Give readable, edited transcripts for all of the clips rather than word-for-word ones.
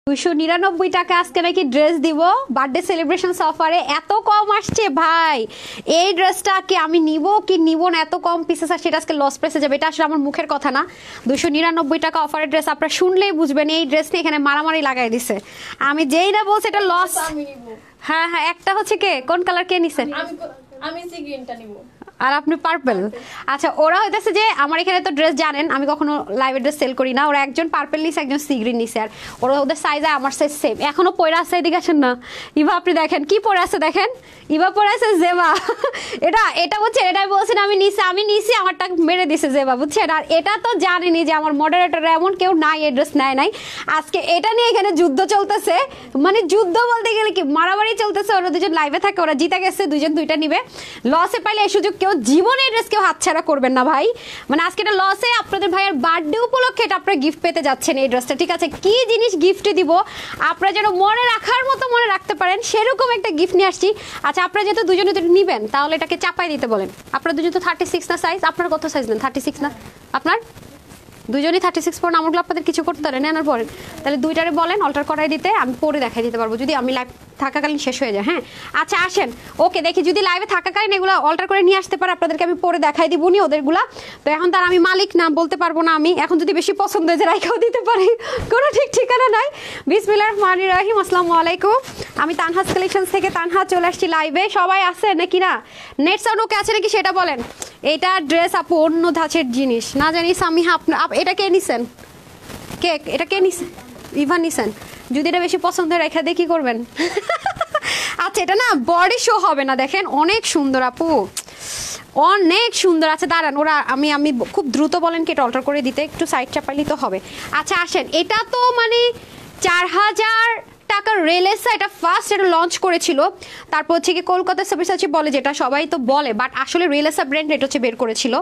299 টাকা আজকে নাকি ড্রেস দিব বার্থডে সেলিব্রেশন অফারে। এত কম আসছে ভাই, এই ড্রেসটা কি আমি নিব কি নিব না, এত কম পিসেস আসছে, এটা আজকে লস প্রাইসে যাবে। এটা আসলে আমার মুখের কথা না, 299 টাকা অফারের ড্রেস। আপনারা শুনলেই বুঝবেন এই ড্রেস নিয়ে এখানে মারামারি লাগাই দিছে। আমি যেই না বলছি এটা লস। হ্যাঁ হ্যাঁ, একটা হচ্ছে কে কোন কালার কে নিছেন? আমি সি গ্রিনটা নিব আর আপনি পার্পল। আচ্ছা, ওরা হইতেছে যে আমার এখানে তো ড্রেস জানেন আমি কখনো লাইভে ড্রেস সেল করি না। ওরা একজন পার্পল নিছে, একজন সি গ্রিন নিছে, আর ওরা ওদের সাইজ আর আমার সাইজ সেম। এখনো পরে আছে, এদিকে আসেন না ইভা, আপনি দেখেন কি পরে আছে, দেখেন ইভা পরে আছে জেবা। এটা বুঝছেন, এটাই বলছেন আমি নিছি আমারটা মেরে দিছে জেবা, বুঝছেন। আর এটা তো জানেনি যে আমার মডারেটর এমন কেউ নাই এই ড্রেস নেয় নাই। আজকে এটা নিয়ে এখানে যুদ্ধ চলতেছে, মানে যুদ্ধ বলতে গেলে কি মারামারি চলতেছে। ওরা দুজন লাইভে থাকে, ওরা জিতে গেছে, দুজন দুইটা নিবে। লসে পাইলে এই সুযোগ কেউ জীবনে ড্রেস কেউ হাতছাড়া করবেন না ভাই। মানে আজকে এটা লসে, আপনাদের ভাইয়ের বার্থডে উপলক্ষে এটা আপনারা গিফট পেতে যাচ্ছেন এই ড্রেসটা, ঠিক আছে। কি জিনিস গিফটে দিব আপনারা যেন মনে রাখার মতো মনে রাখতে পারেন, সেরকম একটা গিফট নিয়ে আসছি। আচ্ছা, আপনারা যেহেতু দুজনে নিবেন তাহলে এটাকে চাপাই দিতে বলেন। আপনারা দুজন তো 36 না সাইজ, আপনার কত সাইজ নেন? 36 না আপনার? দুজনই 36 পড়েন, আমগুলো আপনাদের কিছু করতে পারেন নেন আর পড়েন। তাহলে দুইটারে বলেন অল্টার করাই দিতে, আমি পরে দেখাই দিতে পারবো যদি আমি লাইভ থাকাকালীন শেষ হয়ে যায়। হ্যাঁ আচ্ছা আসেন, ওকে দেখি যদি লাইভে থাকাকালীন এগুলো অল্টার করে নিয়ে আসতে পারে আপনাদেরকে আমি পরে দেখাই দিব নি ওদেরগুলা। তো এখন তার আমি মালিক না বলতে পারবো না, আমি এখন যদি বেশি পছন্দ হয়ে যায় রাইখাও দিতে পারি, কোনো ঠিক ঠিকানা নাই। বিসমিল্লাহির রহমানির রহিম, আসসালামু আলাইকুম। আমি তানহাস কালেকশনস থেকে তানহা চলে আসছি লাইভে। সবাই আছে নাকি না? নেট সাউন্ড ওকে আছে নাকি সেটা বলেন। এটা ড্রেস আপু অন্য ধাঁচের জিনিস না জানি। সামিহা এটা কে নিছেন? কে এটা কে নিছেন? ইভান নিছেন। যদি এটা বেশি পছন্দ রেখে দিয়ে কি করবেন? আচ্ছা, এটা না বডি শো হবে না, দেখেন অনেক সুন্দর আপু, অনেক সুন্দর আছে। দাঁড়ান ওরা আমি খুব দ্রুত বলেন কি এটা অল্টার করে দিতে, একটু সাইড চাপাইলেই তো হবে। আচ্ছা আসেন, এটা তো মানে 4000 টাকার রেলেসা, এটা ফার্স্ট এটা লঞ্চ করেছিল। তারপর হচ্ছে কি কলকাতা সাবিসাচি বলে, যেটা সবাই তো বলে, বাট আসলে রেলেসা ব্র্যান্ড এটা হচ্ছে বের করেছিল।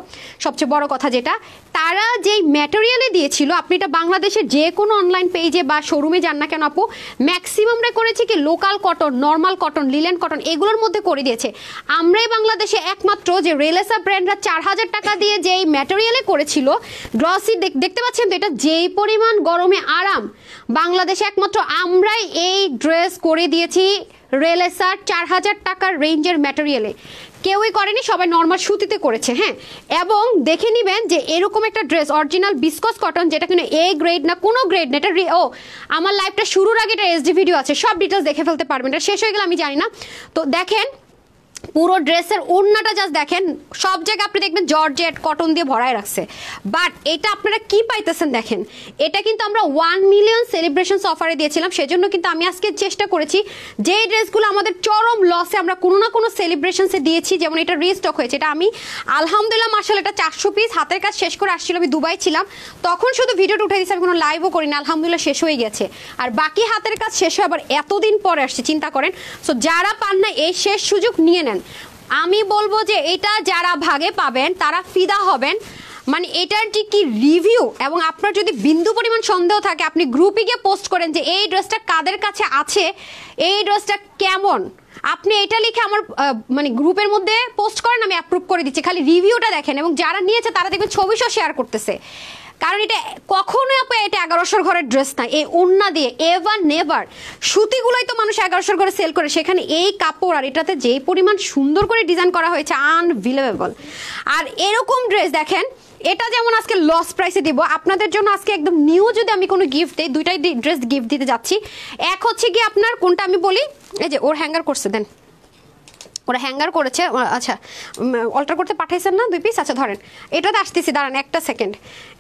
সবচেয়ে বড় কথা যেটা তারা যেই ম্যাটেরিয়ালে দিয়েছিল, আপনি এটা বাংলাদেশের যে কোনো অনলাইন পেজে বা শোরুমে যান না কেন আপু, ম্যাক্সিমামরা করেছে কি local cotton, normal cotton, linen cotton এগুলোর মধ্যে করে দিয়েছে। আমরাই বাংলাদেশে একমাত্র যে রেলেসা ব্র্যান্ডরা 4000 টাকা দিয়ে যেই ম্যাটেরিয়ালে করেছিল গ্লসি, দেখতে পাচ্ছেন তো, এটা যেই পরিমাণ গরমে আরাম, বাংলাদেশে একমাত্র আমরাই এই ড্রেস করে দিয়েছি রেলেসার 4000 টাকার রেঞ্জের ম্যাটেরিয়ালে। কেউই করেনি, সবাই নর্মাল সুতিতে করেছে। হ্যাঁ, এবং দেখে নিবেন যে এরকম একটা ড্রেস অরিজিনাল বিসকস কটন, যেটা কিন্তু এ গ্রেড না, কোনো গ্রেড না। এটা আমার লাইভটা শুরুর আগে এটা এসডি ভিডিও আছে, সব ডিটেলস দেখে ফেলতে পারবেন। এটা শেষ হয়ে গেলে আমি জানি না। তো দেখেন পুরো ড্রেসের ওড়নাটা জাস্ট দেখেন, সব জায়গায় আপনি দেখবেন জর্জেট কটন দিয়ে ভরায় রাখছে। বাট এটা আপনারা কি পাইতেছেন দেখেন, এটা কিন্তু আমরা 1 মিলিয়ন সেলিব্রেশনস অফারে দিয়েছিলাম। সেজন্য কিন্তু আমি আজকে চেষ্টা করেছি যে ড্রেসগুলো আমাদের চরম লসে আমরা কোনো না কোনো সেলিব্রেশনসে দিয়েছি, যেমন এটা রিস্টক হয়েছে। এটা আমি আলহামদুলিল্লাহ মাশাআল্লাহ এটা 400 পিস হাতের কাজ শেষ করে আসছিল। আমি দুবাই ছিলাম তখন শুধু ভিডিওটা উঠে দিয়েছি, আমি কোনো লাইভও করি না, আলহামদুলিল্লাহ শেষ হয়ে গেছে। আর বাকি হাতের কাজ শেষ হয়ে আবার এতদিন পরে আসছে, চিন্তা করেন। সো যারা পান না এই শেষ সুযোগ নিয়ে নেন। আমি বলবো যে এটা যারা ভাগে পাবেন তারা ফিদা হবেন। মানে এটার যে কি রিভিউ, এবং আপনার যদি বিন্দু পরিমাণ সন্দেহ থাকে আপনি গ্রুপে গিয়ে পোস্ট করেন যে এই ড্রেসটা কাদের কাছে আছে, এই ড্রেসটা কেমন, আপনি এটা লিখে আমার মানে গ্রুপের মধ্যে পোস্ট করেন, আমি অ্যাপ্রুভ করে দিচ্ছি। খালি রিভিউটা দেখেন, এবং যারা নিয়েছে তারা দেখবেন ছবিসহ শেয়ার করতেছে। কারণ এটা কখনোই আপু এটা 1100 ঘরের ড্রেস না, এই ওড়না দিয়ে এভার নেভার। সুতিগুলোই তো মানুষ 1100 ঘরে সেল করে, সেখানে এই কাপড় আর এটাতে যেই পরিমাণ সুন্দর করে ডিজাইন করা হয়েছে আনবিলিভেবল। আর এরকম ড্রেস দেখেন, এটা যেমন আজকে লস প্রাইসে দিব আপনাদের জন্য। আজকে একদম নিউ যদি আমি কোনো গিফট দিই, দুইটাই ড্রেস গিফট দিতে যাচ্ছি। এক হচ্ছে কি আপনার কোনটা আমি বলি, এই যে ওর হ্যাঙ্গার করছে দেন, ওরা হ্যাঙ্গার করেছে। আচ্ছা অল্টার করতে পাঠাইছেন না 2 পিস? আচ্ছা ধরেন এটাতে আসতেছি, দাঁড়ান একটা সেকেন্ড।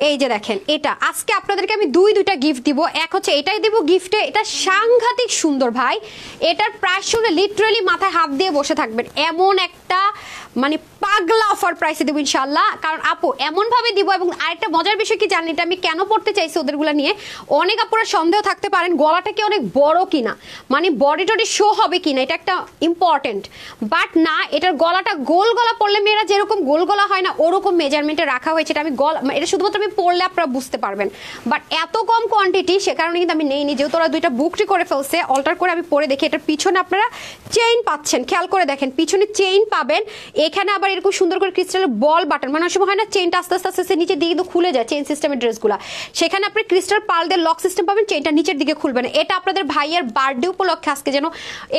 এই যে দেখেন, এটা আজকে আপনাদেরকে আমি দুইটা গিফট দিব। এক হচ্ছে এটাই দিব গিফটে, এটা সাংঘাতিক সুন্দর ভাই। এটার প্রাইস শুনে লিটারালি মাথায় হাত দিয়ে বসে থাকবেন, এমন একটা মানে পাগলা অফার প্রাইসে দেবো ইনশাল্লাহ। কারণ আপু এমনভাবে দিব। এবং আরেকটা মজার বিষয় কি জানেন, এটা আমি কেন পড়তে চাইছি ওদেরগুলো নিয়ে, অনেক আপুরা সন্দেহ থাকতে পারেন গলাটা কি অনেক বড় কিনা, মানে বডি টডি শো হবে কিনা, এটা একটা ইম্পর্টেন্ট। বাট না, এটার গলাটা গোল গলা পরলে মেয়েরা যেরকম গোল গলা হয় না ওরকম মেজারমেন্টে রাখা হয়েছে। এটা আমি এটা শুধুমাত্র আমি পরলে আপনারা বুঝতে পারবেন, বাট এত কম কোয়ান্টিটি সে কারণে কিন্তু আমি নেইনি, যেহেতু ওরা দুইটা বুকটি করে ফেলছে। অল্টার করে আমি পরে দেখি, এটার পিছনে আপনারা চেইন পাচ্ছেন, খেয়াল করে দেখেন পিছনে চেইন পাবেন। এখানে আবার এরকম সুন্দর করে ক্রিস্টালের বল বাটন, মানে সময় হয় না চেইনটা আস্তে আস্তে আস্তে নিচের দিকে কিন্তু খুলে যায় চেইন সিস্টেমের ড্রেসগুলো, সেখানে আপনি ক্রিস্টাল পার্ল দিয়ে লক সিস্টেম পাবেন, চেইনটা নিচের দিকে খুলবে না। এটা আপনাদের ভাইয়ের বার্থডে উপলক্ষে আজকে যেন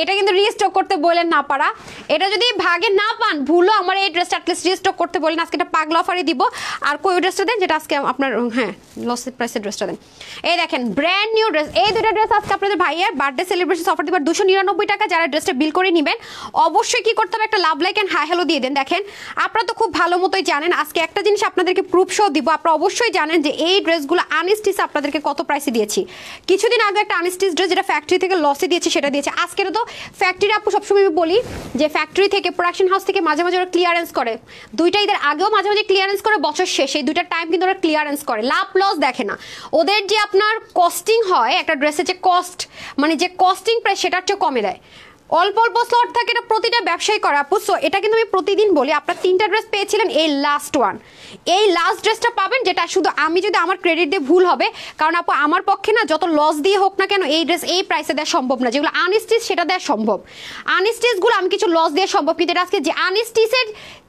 এটা কিন্তু রিস্টক করতে বলেন না পারা, এটা যদি ভাগে না পান ভুলো আমার এই ড্রেসটা অ্যাটলিস্ট রিস্টক করতে বলেন। আজকে এটা পাগলা অফারে দিব। আর কই ড্রেসটা দেন যেটা আজকে আপনার হ্যাঁ লস প্রাইসের ড্রেসটা দেন। এই দেখেন ব্র্যান্ড নিউ ড্রেস, এই দুটো ড্রেস আজকে আপনাদের ভাইয়ের বার্থডে সেলিব্রেশন অফার দিবার 299 টাকা। যারা ড্রেসটা বিল করে নেবেন অবশ্যই কি করতে হবে, একটা love like and hi hello দিয়ে দেন। দেখেন আপনারা তো খুব ভালো মতোই জানেন, আজকে একটা জিনিস আপনাদেরকে প্রুফ শো দিব। আপনারা অবশ্যই জানেন যে এই ড্রেসগুলো আনস্টিচ আপনাদেরকে কত প্রাইসে দিয়েছি। কিছুদিন আগে একটা আনস্টিচ ড্রেস যেটা ফ্যাক্টরি থেকে লসে দিয়েছে সেটা দিয়েছে। আজকের তো ফ্যাক্টরি আপু সবসময় আমি বলি যে ফ্যাক্টরি থেকে প্রোডাকশন হাউস থেকে মাঝে মাঝে ওরা ক্লিয়ারেন্স করে, দুইটা ঈদের আগেও মাঝে মাঝে ক্লিয়ারেন্স করে, বছর শেষে এই দুইটা টাইম কিন্তু ওরা ক্লিয়ারেন্স করে, লাভ লস দেখে না। ওদের যে আপনার কস্টিং হয় একটা ড্রেসের যে কস্ট, মানে যে কস্টিং প্রাইস সেটার চেয়ে কমে দেয়। অল্প অল্প স্লট থাকে, এটা প্রতিটা ব্যবসায়ী করে আপু। সো এটা কিন্তু আমি প্রতিদিন বলি, আপনার 3টা ড্রেস পেয়েছিলেন, এই লাস্ট ওয়ান, এই লাস্ট ড্রেসটা পাবেন, যেটা শুধু আমি যদি আমার ক্রেডিট দিয়ে ভুল হবে, কারণ আপু আমার পক্ষে না যত লস দিয়ে হোক না কেন এই ড্রেস এই প্রাইসে দেওয়া সম্ভব না। যেগুলো আনস্টিচ সেটা দেওয়া সম্ভব, আনস্টিচগুলো আমি কিছু লস দিয়ে সম্ভব, কিন্তু এটা আজকে যে আনস্টিচের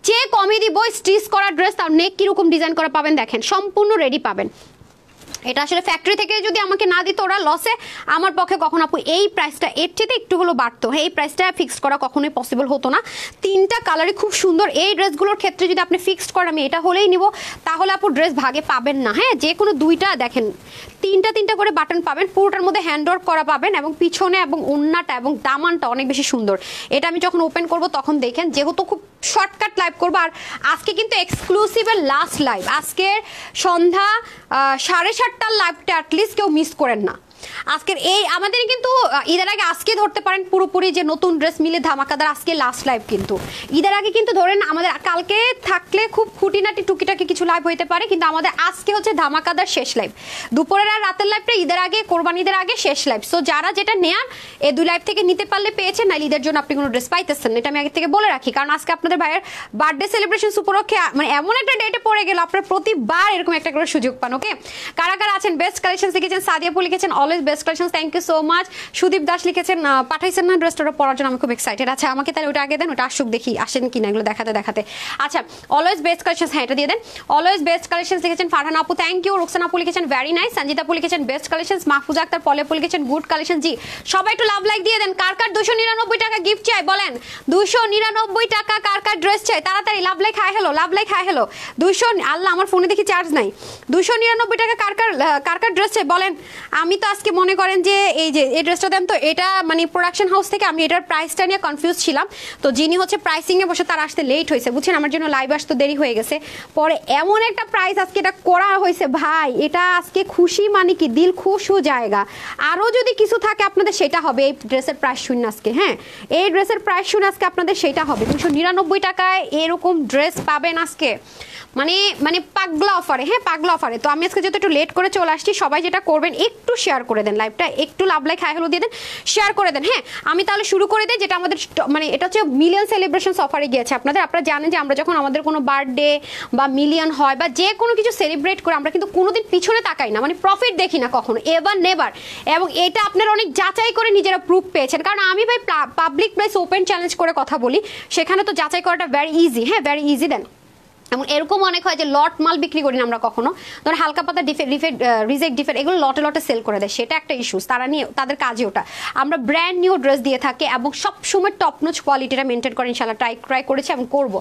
চেয়ে কমে দিব। স্টিচ করা ড্রেস তার নেক কিরকম ডিজাইন করা পাবেন দেখেন, সম্পূর্ণ রেডি পাবেন। এটা আসলে ফ্যাক্টরি থেকে যদি আমাকে না দিত ওরা লসে, আমার পক্ষে কখন আপু এই প্রাইসটা এর চেয়ে একটু হলো বাড়তো, এই প্রাইসটা ফিক্সড করা কখনোই পসিবল হতো না। 3টা কালারই খুব সুন্দর। এই ড্রেসগুলোর ক্ষেত্রে যদি আপনি ফিক্সড করেন আমি এটা হলেই নিব, তাহলে আপু ড্রেস ভাগে পাবেন না। হ্যাঁ, যে কোনো দুইটা দেখেন 3টা করে বাটন পাবেন, পুরোটার মধ্যে হ্যান্ড ওয়ার্ক করা পাবেন, এবং পিছনে এবং ওন্নাটা এবং দামানটা অনেক বেশি সুন্দর। এটা আমি যখন ওপেন করব তখন দেখেন, যেহেতু খুব শর্টকাট লাইভ করবো, আর আজকে কিন্তু এক্সক্লুসিভের লাস্ট লাইভ, আজকের সন্ধ্যা 7:30টার লাইভটা অ্যাটলিস্ট কেউ মিস করেন না। আজকের এই আমাদের কিন্তু ঈদের আগে আজকে ধরতে পারেন পুরোপুরি যে নতুন ড্রেস মিলে ধামাকাদার আজকে লাস্ট লাইভ, কিন্তু ঈদের আগে কিন্তু ধরেন আমাদের কালকে থাকলে খুব খুঁটিনাটি টুকিটাকি কিছু লাইভ হইতে পারে, কিন্তু আমাদের আজকে হচ্ছে ধামাকাদার শেষ লাইভ। দুপুরের আর রাতের লাইভটা ঈদের আগে, কোরবানি ঈদের আগে শেষ লাইভ। সো যারা যেটা নেয়ার এই 2 লাইভ থেকে নিতে পারলে পেয়েছেন, নাহলে ঈদের জন্য আপনি কোনো ড্রেস পাইতেছেন, এটা আমি আগে থেকে বলে রাখি। কারণ আজকে আপনাদের ভাইয়ের বার্থডে সেলিব্রেশন উপলক্ষে মানে এমন একটা ডেটে পড়ে গেল, আপনার প্রতিবার এরকম একটা করে সুযোগ পান। ওকে, কারা কারা আছেন? বেস্ট কালেকশন লিখেছেন, সাদিয়াপু লিখেছেন always best collection, thank you so much. Sudip Das লিখেছেন পাঠাইছেন না ড্রেসটা পরার জন্য, আমি খুব এক্সাইটেড। আচ্ছা আমাকে তাহলে ওটা আগে দেন, ওটা আসুক দেখি আসেন কিনা এগুলো দেখাতে দেখাতে। আচ্ছা অলওয়েজ বেস্ট কালেকশন, হ্যাঁ এটা দিয়ে দেন। অলওয়েজ বেস্ট কালেকশন লিখেছেন ফারহান আপু, থ্যাংক ইউ। রুকসানা আপু লিখেছেন ভেরি নাইস। সঞ্জিতা আপু লিখেছেন বেস্ট কালেকশন। মাহফুজা আক্তার পলে আপু লিখেছেন গুড কালেকশন। জি সবাই একটু লাভ লাইক দিয়ে দেন। কার কার 299 টাকা গিফট চাই বলেন? 299 টাকা কার কার ড্রেস চাই? তাড়াতাড়ি love like hi hello, love like hi hello. 200, আল্লাহ আমার ফোনে দেখি চার্জ নাই। 299 টাকা কার কার ড্রেস চাই বলেন? আমি তো আজকে মনে করেন যে এই যে এই ড্রেসটা দেন, তো এটা মানে প্রোডাকশন হাউস থেকে আমি এটার প্রাইসটা নিয়ে কনফিউজ ছিলাম, তো যিনি হচ্ছে প্রাইসিং এ বসে তার আসতে লেট হয়েছে বুঝছেন, আমার জন্য লাইভ আসতে দেরি হয়ে গেছে। পরে এমন একটা প্রাইস আজকে এটা করা হয়েছে ভাই, এটা আজকে খুশি মানে কি দিল খুশ হয়ে জায়গা। আরও যদি কিছু থাকে আপনাদের সেটা হবে এই ড্রেসের প্রাইস শুনে আজকে। হ্যাঁ এই ড্রেসের প্রাইস শুনে আজকে আপনাদের সেটা হবে। 299 টাকায় এরকম ড্রেস পাবেন আজকে, মানে মানে পাগলা অফারে। হ্যাঁ পাগলা অফারে। তো আমি আজকে যেহেতু একটু লেট করে চলে আসছি, সবাই যেটা করবেন একটু শেয়ার করে দেন লাইভটা, একটু লাভ লাইক হাই হ্যালো দিয়ে দেন, শেয়ার করে দেন। হ্যাঁ আমি তাহলে শুরু করে দিই, যেটা আমাদের মানে এটা হচ্ছে মিলিয়ন সেলিব্রেশন অফারে গিয়েছে আপনাদের। আপনারা জানেন যে আমরা যখন আমাদের কোনো বার্থডে বা মিলিয়ন হয় বা যে কোনো কিছু সেলিব্রেট করে আমরা কিন্তু কোনোদিন পিছনে তাকাই না, মানে প্রফিট দেখি না কখনো, এভার নেভার। এবং এটা আপনারা অনেক যাচাই করে নিজেরা প্রুফ পেয়েছেন, কারণ আমি ভাই পাবলিক প্লেস ওপেন চ্যালেঞ্জ করে কথা বলি, সেখানে তো যাচাই করাটা ভেরি ইজি। হ্যাঁ ভেরি ইজি দেন। এবং এরকম অনেক হয় যে লট মাল বিক্রি করি না আমরা কখনো, ধর হালকা পাতা রিজেক্ট ডিফেক্ট এগুলো লটে লটে সেল করে দেয়, সেটা একটা ইস্যুস, তারা নিয়ে তাদের কাজে ওটা। আমরা ব্র্যান্ড নিউ ড্রেস দিয়ে থাকি এবং সবসময় টপ নচ কোয়ালিটিটা মেনটেন করে ইনশাল্লাহ ট্রাই করেছি এবং করবো।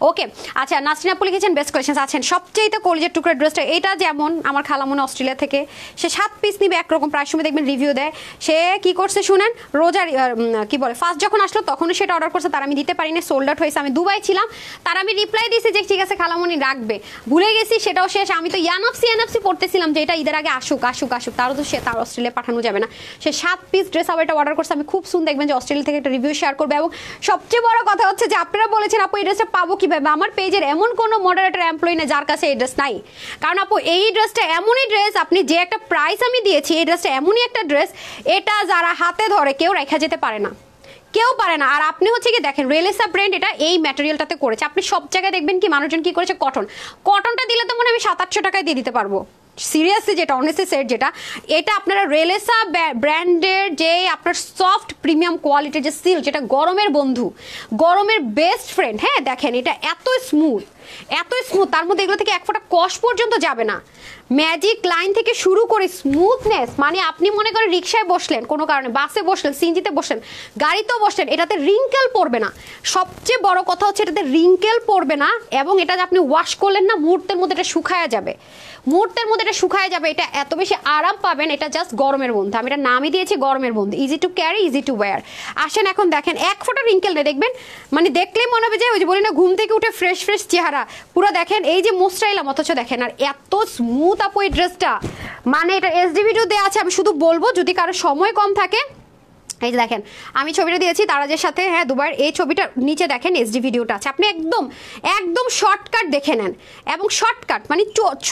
ওকে আচ্ছা নাসরিন আপু লিখেছেন বেস্ট কালেকশন আছেন। সবচেয়ে কলেজের টুকরা ড্রেসটা এটা, যেমন আমার খালামনি অস্ট্রেলিয়া থেকে, সে 7 পিস নিবে একরকম, প্রায় সময় দেখবেন রিভিউ দেয়। সে কি করছে শুনেন, রোজার কি বলে ফার্স্ট যখন আসলো তখনই সেটা অর্ডার করছে, তার আমি দিতে পারিনি, সোল্ড আউট হয়েছে। আমি দুবাই ছিলাম, তার আমি রিপ্লাই দিয়েছি যে ঠিক আছে খালামনি রাখবে, ভুলে গেছি, সেটাও শেষ। আমি তো এনএফসি পড়তেছিলাম যে এটা ঈদের আগে আসুক, তারও তো সে তার অস্ট্রেলিয়া পাঠানো যাবে না। সে 7 পিস ড্রেস আবার এটা অর্ডার করছে। আমি খুব সুন্দর দেখবেন যে অস্ট্রেলিয়া থেকে একটা রিভিউ শেয়ার করবে। এবং সবচেয়ে বড় কথা হচ্ছে যে আপনারা বলেছেন আপু এই ড্রেসটা পাবো কিভাবে, আমার পেজের এমন কোনো মডারেটর এমপ্লয়ি নেই যার কাছে এই ড্রেস নাই। কারণ আপু এই ড্রেসটা এমনই ড্রেস, আপনি যে একটা প্রাইস আমি দিয়েছি, এই ড্রেসটা এমনই একটা ড্রেস, এটা যারা হাতে ধরে কেউ রেখা যেতে পারে না, কেউ পারে না। আর আপনি হচ্ছে কি দেখেন রেলেসা ব্র্যান্ড এটা এই ম্যাটেরিয়ালটাতে করেছে, আপনি সব জায়গায় দেখবেন কি মানুষজন কি করেছে কটনটা দিলে তো মনে হয় আমি 700-800 টাকায় দিয়ে দিতে পারবো সিরিয়াসলি, যেটা অনেস্টলি সেট যেটা, এটা আপনারা রেলেসা ব্র্যান্ডের যে আপনার সফট প্রিমিয়াম কোয়ালিটির যে সিল্ক, যেটা গরমের বন্ধু, গরমের বেস্ট ফ্রেন্ড। হ্যাঁ দেখেন এটা এত স্মুথ, তার মধ্যে এগুলো থেকে এক ফোঁটা কষ পর্যন্ত যাবে না। ম্যাজিক লাইন থেকে শুরু করে স্মুথনেস, মানে আপনি মনে করেন রিক্সায় বসলেন কোনো কারণে, বাসে বসলেন, সিএনজিতে বসলেন, গাড়িতেও বসলেন, এটাতে রিঙ্কেল পড়বে না। সবচেয়ে বড় কথা হচ্ছে এটাতে রিঙ্কেল পড়বে না, এবং এটা আপনি ওয়াশ করলেন না মুহূর্তের মধ্যে এটা শুকায়া যাবে, এটা এত বেশি আরাম পাবেন। এটা জাস্ট গরমের বন্ধু, আমি এটা নামই দিয়েছি গরমের বন্ধু, easy to carry, easy to wire. আসেন এখন দেখেন এক ফোঁটা রিঙ্কেল নেই, দেখবেন মানে দেখলেই মনে হবে যে ওই যে বলি না ঘুম থেকে উঠে ফ্রেশ চেহারা পুরো, দেখেন এই যে মোস্টাইলাম, অথচ দেখেন আর এত স্মুথ আপু এই ড্রেসটা, মানে এটা এসডি ভিডিও দেওয়া আছে, আমি শুধু বলবো যদি কারো সময় কম থাকে, এই যে দেখেন আমি ছবিটা দিয়েছি তারাজের সাথে, হ্যাঁ দুবার, এই ছবিটা নিচে দেখেন এসডি ভিডিওটা আছে, আপনি একদম শর্টকাট দেখে নেন, এবং শর্টকাট মানে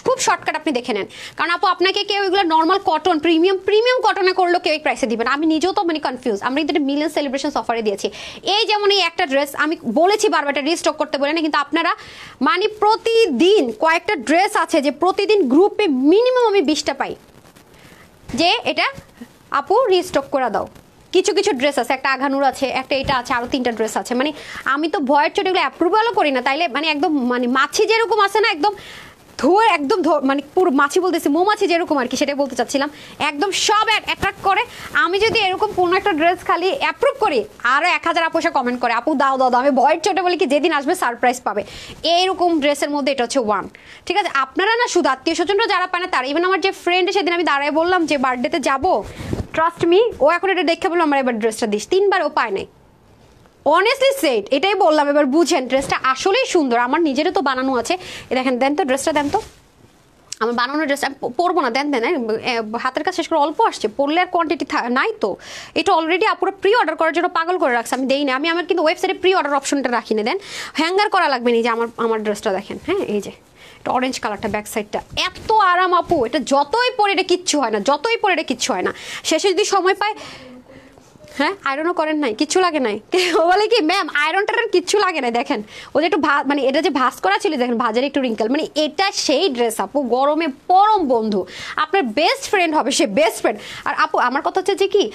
খুব শর্টকাট আপনি দেখে নেন। কারণ আপু আপনাকে কেউ এগুলো নর্মাল কটন প্রিমিয়াম কটনে করলো কেউ এই প্রাইসে দিবেন, আমি নিজেও তো মানে কনফিউজ। আমরা কিন্তু মিলিয়ন সেলিব্রেশন অফারে দিয়েছি, এই যেমন এই একটা ড্রেস আমি বলেছি বারবার এটা রিস্টক করতে বলে না, কিন্তু আপনারা মানে প্রতিদিন কয়েকটা ড্রেস আছে যে প্রতিদিন গ্রুপে মিনিমাম আমি 20টা পাই যে এটা আপু রিস্টক করে দাও। কিছু ড্রেস আছে, একটা আঘানুর আছে, একটা এটা আছে, আরো 3টা ড্রেস আছে, মানে আমি তো ভয়ের চোটে এগুলো অ্যাপ্রুভালও করি না, তাইলে মানে একদম মানে মাছি যেরকম আছে না, একদম ধোয়ে একদম মানে পুরো মাছি বলতেছি মৌমাছি যেরকম আর কি, সেটাই বলতে চাচ্ছিলাম, একদম সব অ্যাট্রাক্ট করে। আমি যদি এরকম কোনো একটা ড্রেস খালি অ্যাপ্রুভ করি, আরো 1000 আপু এসে কমেন্ট করে আপু দাও, আমি ভয়ের চোটে বলি কি যেদিন আসবে সারপ্রাইজ পাবে। এইরকম ড্রেসের মধ্যে এটা হচ্ছে ওয়ান, ঠিক আছে। আপনারা না শুধু আত্মীয় স্বজনরা যারা পায় না তারা, ইভেন আমার যে ফ্রেন্ড সেদিন আমি দাঁড়ায় বললাম যে বার্থডেতে যাবো, ট্রাস্ট মি ও এখন এটা দেখে বললো আমার এবার ড্রেসটা দিস, 3বার ও পায় নাই, অনেস্টলি সেট এটাই বললাম। এবার বুঝেন ড্রেসটা আসলেই সুন্দর, আমার নিজেরও তো বানানো আছে, দেখেন দেন তো ড্রেসটা, দেন তো আমার বানানো ড্রেস, আমি পরবো না, দেন হাতের কাছে শেষ করে অল্প আসছে, পরলে আর কোয়ান্টিটি নাই তো। এটা অলরেডি আপুরা প্রি অর্ডার করার জন্য পাগল করে রাখছে, আমি দেই না, আমি আমার কিন্তু ওয়েবসাইটে প্রি অর্ডার অপশনটা রাখি না, দেন হ্যাঙ্গার করা লাগবে না। যে আমার ড্রেসটা দেখেন, হ্যাঁ এই যে অরেঞ্জ কালারটা ব্যাক সাইডটা এত আরাম আপু, এটা যতই পরে এটা কিচ্ছু হয় না, শেষে যদি সময় পায়, হ্যাঁ আয়রনও করেন নাই, কিচ্ছু লাগে নাই, ও বলে কি ম্যাম আয়রনটার কিচ্ছু লাগে না, দেখেন ও যে একটু মানে এটা যে ভাঁজ করা ছিল, দেখেন ভাজের একটু রিঙ্কেল, মানে এটা সেই ড্রেস আপু গরমে পরম বন্ধু, আপনার বেস্ট ফ্রেন্ড হবে, সে বেস্ট ফ্রেন্ড। আর আপু আমার কথা হচ্ছে যে কি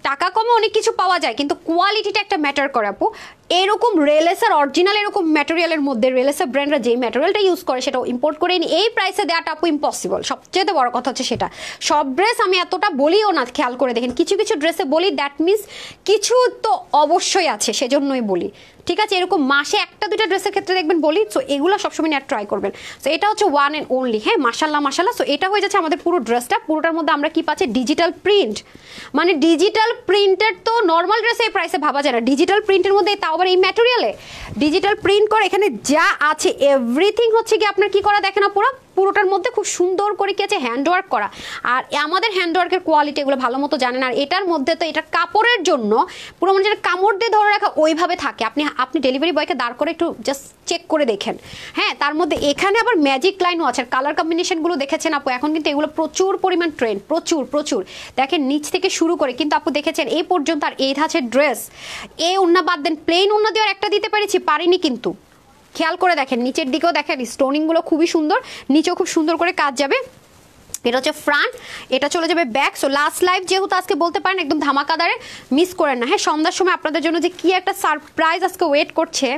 টাকা কমে অনেক কিছু পাওয়া যায়, কিন্তু কোয়ালিটিটা একটা ম্যাটার করে আপু। এরকম রেলেসার অরিজিনাল এরকম ম্যাটেরিয়ালের মধ্যে রেলেসার ব্র্যান্ডরা যে ম্যাটেরিয়ালটা ইউজ করে সেটা ইম্পোর্ট করে নিয়ে এই প্রাইসে দেওয়াটা আপু ইম্পসিবল। সবচেয়ে বড় কথা হচ্ছে সেটা, সব ড্রেস আমি এতটা বলিও না, খেয়াল করে দেখেন কিছু ড্রেসে বলি, দ্যাট মিনস কিছু তো অবশ্যই আছে, সেজন্যই বলি, ঠিক আছে। এরকম মাসে 1-2টা ড্রেসের ক্ষেত্রে দেখবেন বলি, সো এগুলো সবসময় নেট ট্রাই করবেন। সো এটা হচ্ছে ওয়ান অ্যান্ড অনলি, হ্যাঁ মাশাল্লাহ। সো এটা হয়ে যাচ্ছে আমাদের পুরো ড্রেসটা, পুরোটার মধ্যে আমরা কি পাচ্ছি ডিজিটাল প্রিন্ট, মানে ডিজিটাল প্রিন্টের তো নর্মাল ড্রেসে এই প্রাইসে ভাবা যায় না, ডিজিটাল প্রিন্টের মধ্যে তাও আবার এই ম্যাটেরিয়ালে ডিজিটাল প্রিন্ট করে, এখানে যা আছে এভরিথিং হচ্ছে কি আপনার কি করা দেখেন না, পুরোটার মধ্যে খুব সুন্দর করে কি আছে হ্যান্ডওয়ার্ক করা। আর আমাদের হ্যান্ডওয়ার্কের কোয়ালিটি এগুলো ভালো মতো জানেন। আর এটার মধ্যে তো এটা কাপড়ের জন্য পুরো মানে যেটা কামড় দিয়ে ধরে রাখা ওইভাবে থাকে, আপনি ডেলিভারি বয়কে দাঁড় করে একটু জাস্ট চেক করে দেখেন, হ্যাঁ। তার মধ্যে এখানে আবার ম্যাজিক লাইনও আছে, কালার কম্বিনেশনগুলো দেখেছেন আপু, এখন কিন্তু এগুলো প্রচুর পরিমাণ ট্রেন্ড, প্রচুর দেখেন নিচ থেকে শুরু করে, কিন্তু আপু দেখেছেন এই পর্যন্ত। আর এই ধাঁচের ড্রেস এই ওন্না বাদ দেন, প্লেন ওন্না দিয়ে একটা দিতে পারিনি, কিন্তু খেয়াল করে দেখেন নিচের দিকেও দেখেন স্টোনিংগুলো খুবই সুন্দর, নিচেও খুব সুন্দর করে কাজ যাবে। এটা হচ্ছে ফ্রন্ট, এটা চলে যাবে ব্যাক। সো লাস্ট লাইভ যেহেতু আজকে বলতে পারেন একদম ধামাকাদারে, মিস করেন না, হ্যাঁ। সন্ধ্যার সময় আপনাদের জন্য যে কি একটা সারপ্রাইজ আজকে ওয়েট করছে,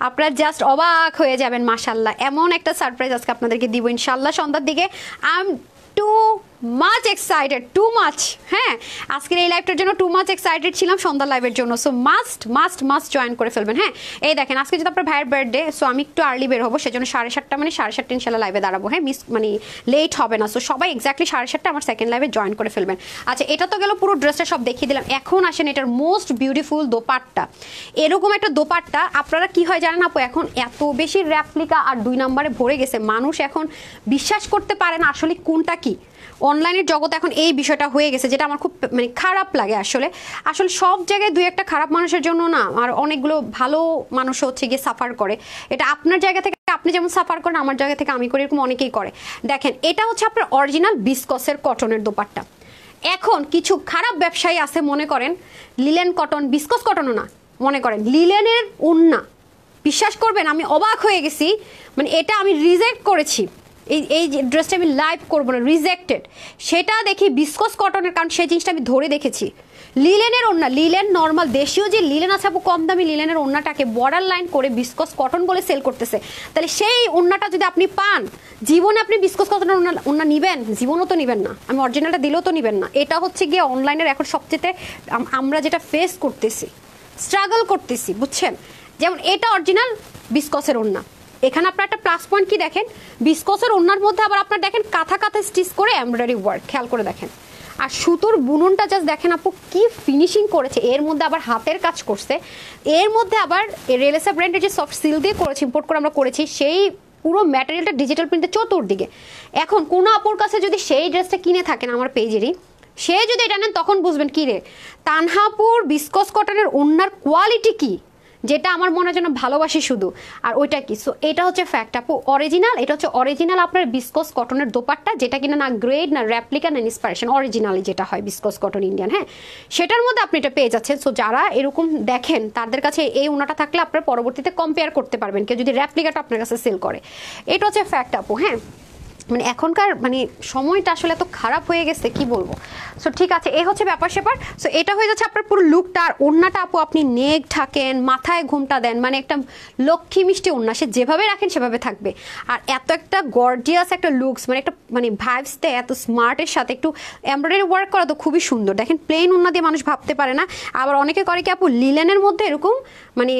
আপনারা জাস্ট অবাক হয়ে যাবেন, মাশাল্লাহ এমন একটা সারপ্রাইজ আজকে আপনাদেরকে দিব ইনশাল্লাহ সন্ধ্যার দিকে। I am too much excited, too much, হ্যাঁ আজকের এই লাইভটার জন্য টু মাচ এক্সাইটেড ছিলাম সন্ধ্যার লাইভের জন্য। সো মাস্ট জয়েন করে ফেলবেন, হ্যাঁ। এই দেখেন আজকে যদি আপনার ভাইয়ের বার্থডে, সো আমি একটু আর্লি বের হবো, সেজন্য 7:30 মানে 7:30 ইনশাল্লাহ লাইভে দাঁড়াবো, হ্যাঁ মানে লেট হবে না। সো সবাই এক্স্যাক্টলি 7:30 আমার সেকেন্ড লাইভে জয়েন করে ফেলবেন। আচ্ছা এটা তো গেল পুরো ড্রেসটা সব দেখিয়ে দিলাম, এখন আসেন এটার মোস্ট বিউটিফুল দোপাট্টা। এরকম একটা দোপাট্টা আপনারা কি হয় জানেন আপু, এখন এত বেশি র্যাপ্লিকা আর 2 নম্বরে ভরে গেছে, মানুষ এখন বিশ্বাস করতে পারে না আসলে কোনটা কি। অনলাইনের জগতে এখন এই বিষয়টা হয়ে গেছে, যেটা আমার খুব মানে খারাপ লাগে আসলে সব জায়গায় 2-1টা খারাপ মানুষের জন্য না, আর অনেকগুলো ভালো মানুষ হচ্ছে গিয়ে সাফার করে। এটা আপনার জায়গা থেকে আপনি যেমন সাফার করেন, আমার জায়গা থেকে আমি করি, এরকম অনেকেই করে। দেখেন এটা হচ্ছে আপনার অরিজিনাল বিসকসের কটনের দোপাট্টা, এখন কিছু খারাপ ব্যবসায়ী আছে মনে করেন লিলেন কটন, বিসকস কটনও না, মনে করেন লিলেনের ওড়না। বিশ্বাস করবেন আমি অবাক হয়ে গেছি, মানে এটা আমি রিজেক্ট করেছি, এই ড্রেসটা আমি লাইভ করবো না, রিজেক্টেড। সেটা দেখি বিসকস কটনের, কারণ সেই জিনিসটা আমি ধরে দেখেছি। লিলেনের ওড়না, লিলেন নর্মাল দেশীয় যে লিলেন আছে আপু, কম দামি লিলেনের ওড়নাটাকে বর্ডার লাইন করে বিসকস কটন বলে সেল করতেছে। তাহলে সেই ওড়নাটা যদি আপনি পান, জীবনে আপনি বিসকস কটনের ওড়না নিবেন? জীবনও তো নিবেন না। আমি অরিজিনালটা দিলেও তো নিবেন না। এটা হচ্ছে গিয়ে অনলাইনের এখন সবচেয়ে আমরা যেটা ফেস করতেছি, স্ট্রাগল করতেছি, বুঝছেন? যেমন এটা অরিজিনাল বিসকসের ওড়না, এখানে আপনার একটা প্লাস পয়েন্ট কি দেখেন, বিসকসের ওড়নার মধ্যে আবার আপনার দেখেন কাঁথা কাঁথা স্টিচ করে এমব্রয়ডারি ওয়ার্ক, খেয়াল করে দেখেন। আর সুতোর বুননটা জাস্ট দেখেন আপু কি ফিনিশিং করেছে, এর মধ্যে আবার হাতের কাজ করছে, এর মধ্যে আবার রেলেসা ব্র্যান্ডের যে সফট সিল দিয়ে করেছি, ইম্পোর্ট করে আমরা করেছি, সেই পুরো ম্যাটেরিয়ালটা ডিজিটাল প্রিন্টের চতুর্দিকে। এখন কোনো আপুর কাছে যদি সেই ড্রেসটা কিনে থাকেন আমার পেজেরই, সে যদি এটা নেন তখন বুঝবেন কি রে তানহাপুর বিসকস কটনের ওড়নার কোয়ালিটি কি, যেটা আমার মনে হয় যেন ভালোবাসি শুধু, আর ওইটা কি। সো এটা হচ্ছে ফ্যাক্ট আপু, অরিজিনাল। এটা হচ্ছে অরিজিনাল আপনার বিসকস কটনের দোপাট্টা, যেটা কিনা না গ্রেড না রেপ্লিকা না ইন্সপিরেশন, অরিজিনালি যেটা হয় বিসকস কটন ইন্ডিয়ান, হ্যাঁ সেটার মধ্যে আপনি এটা পেয়ে যাচ্ছেন। সো যারা এরকম দেখেন তাদের কাছে এই ওনাটা থাকলে আপনার পরবর্তীতে কম্পেয়ার করতে পারবেন, কেউ যদি রেপ্লিকাটা আপনার কাছে সেল করে। এটা হচ্ছে ফ্যাক্ট আপু, হ্যাঁ মানে এখনকার মানে সময়টা আসলে এত খারাপ হয়ে গেছে কি বলবো। সো ঠিক আছে, এই হচ্ছে ব্যাপার স্যাপার। সো এটা হয়ে যাচ্ছে আপনার পুরো লুকটা। আর ওড়নাটা আপু আপনি নেক ঢাকেন, মাথায় ঘুমটা দেন, মানে একটা লক্ষ্মী মিষ্টি ওড়না, সে যেভাবে রাখেন সেভাবে থাকবে। আর এত একটা গর্জিয়াস একটা লুকস, মানে একটা মানে ভাইবস দেয় এত স্মার্টের সাথে, একটু এমব্রয়ডারি ওয়ার্ক করা তো খুবই সুন্দর। দেখেন প্লেন ওড়না দিয়ে মানুষ ভাবতে পারে না, আবার অনেকে করে কি আপু লিলেনের মধ্যে এরকম মানে,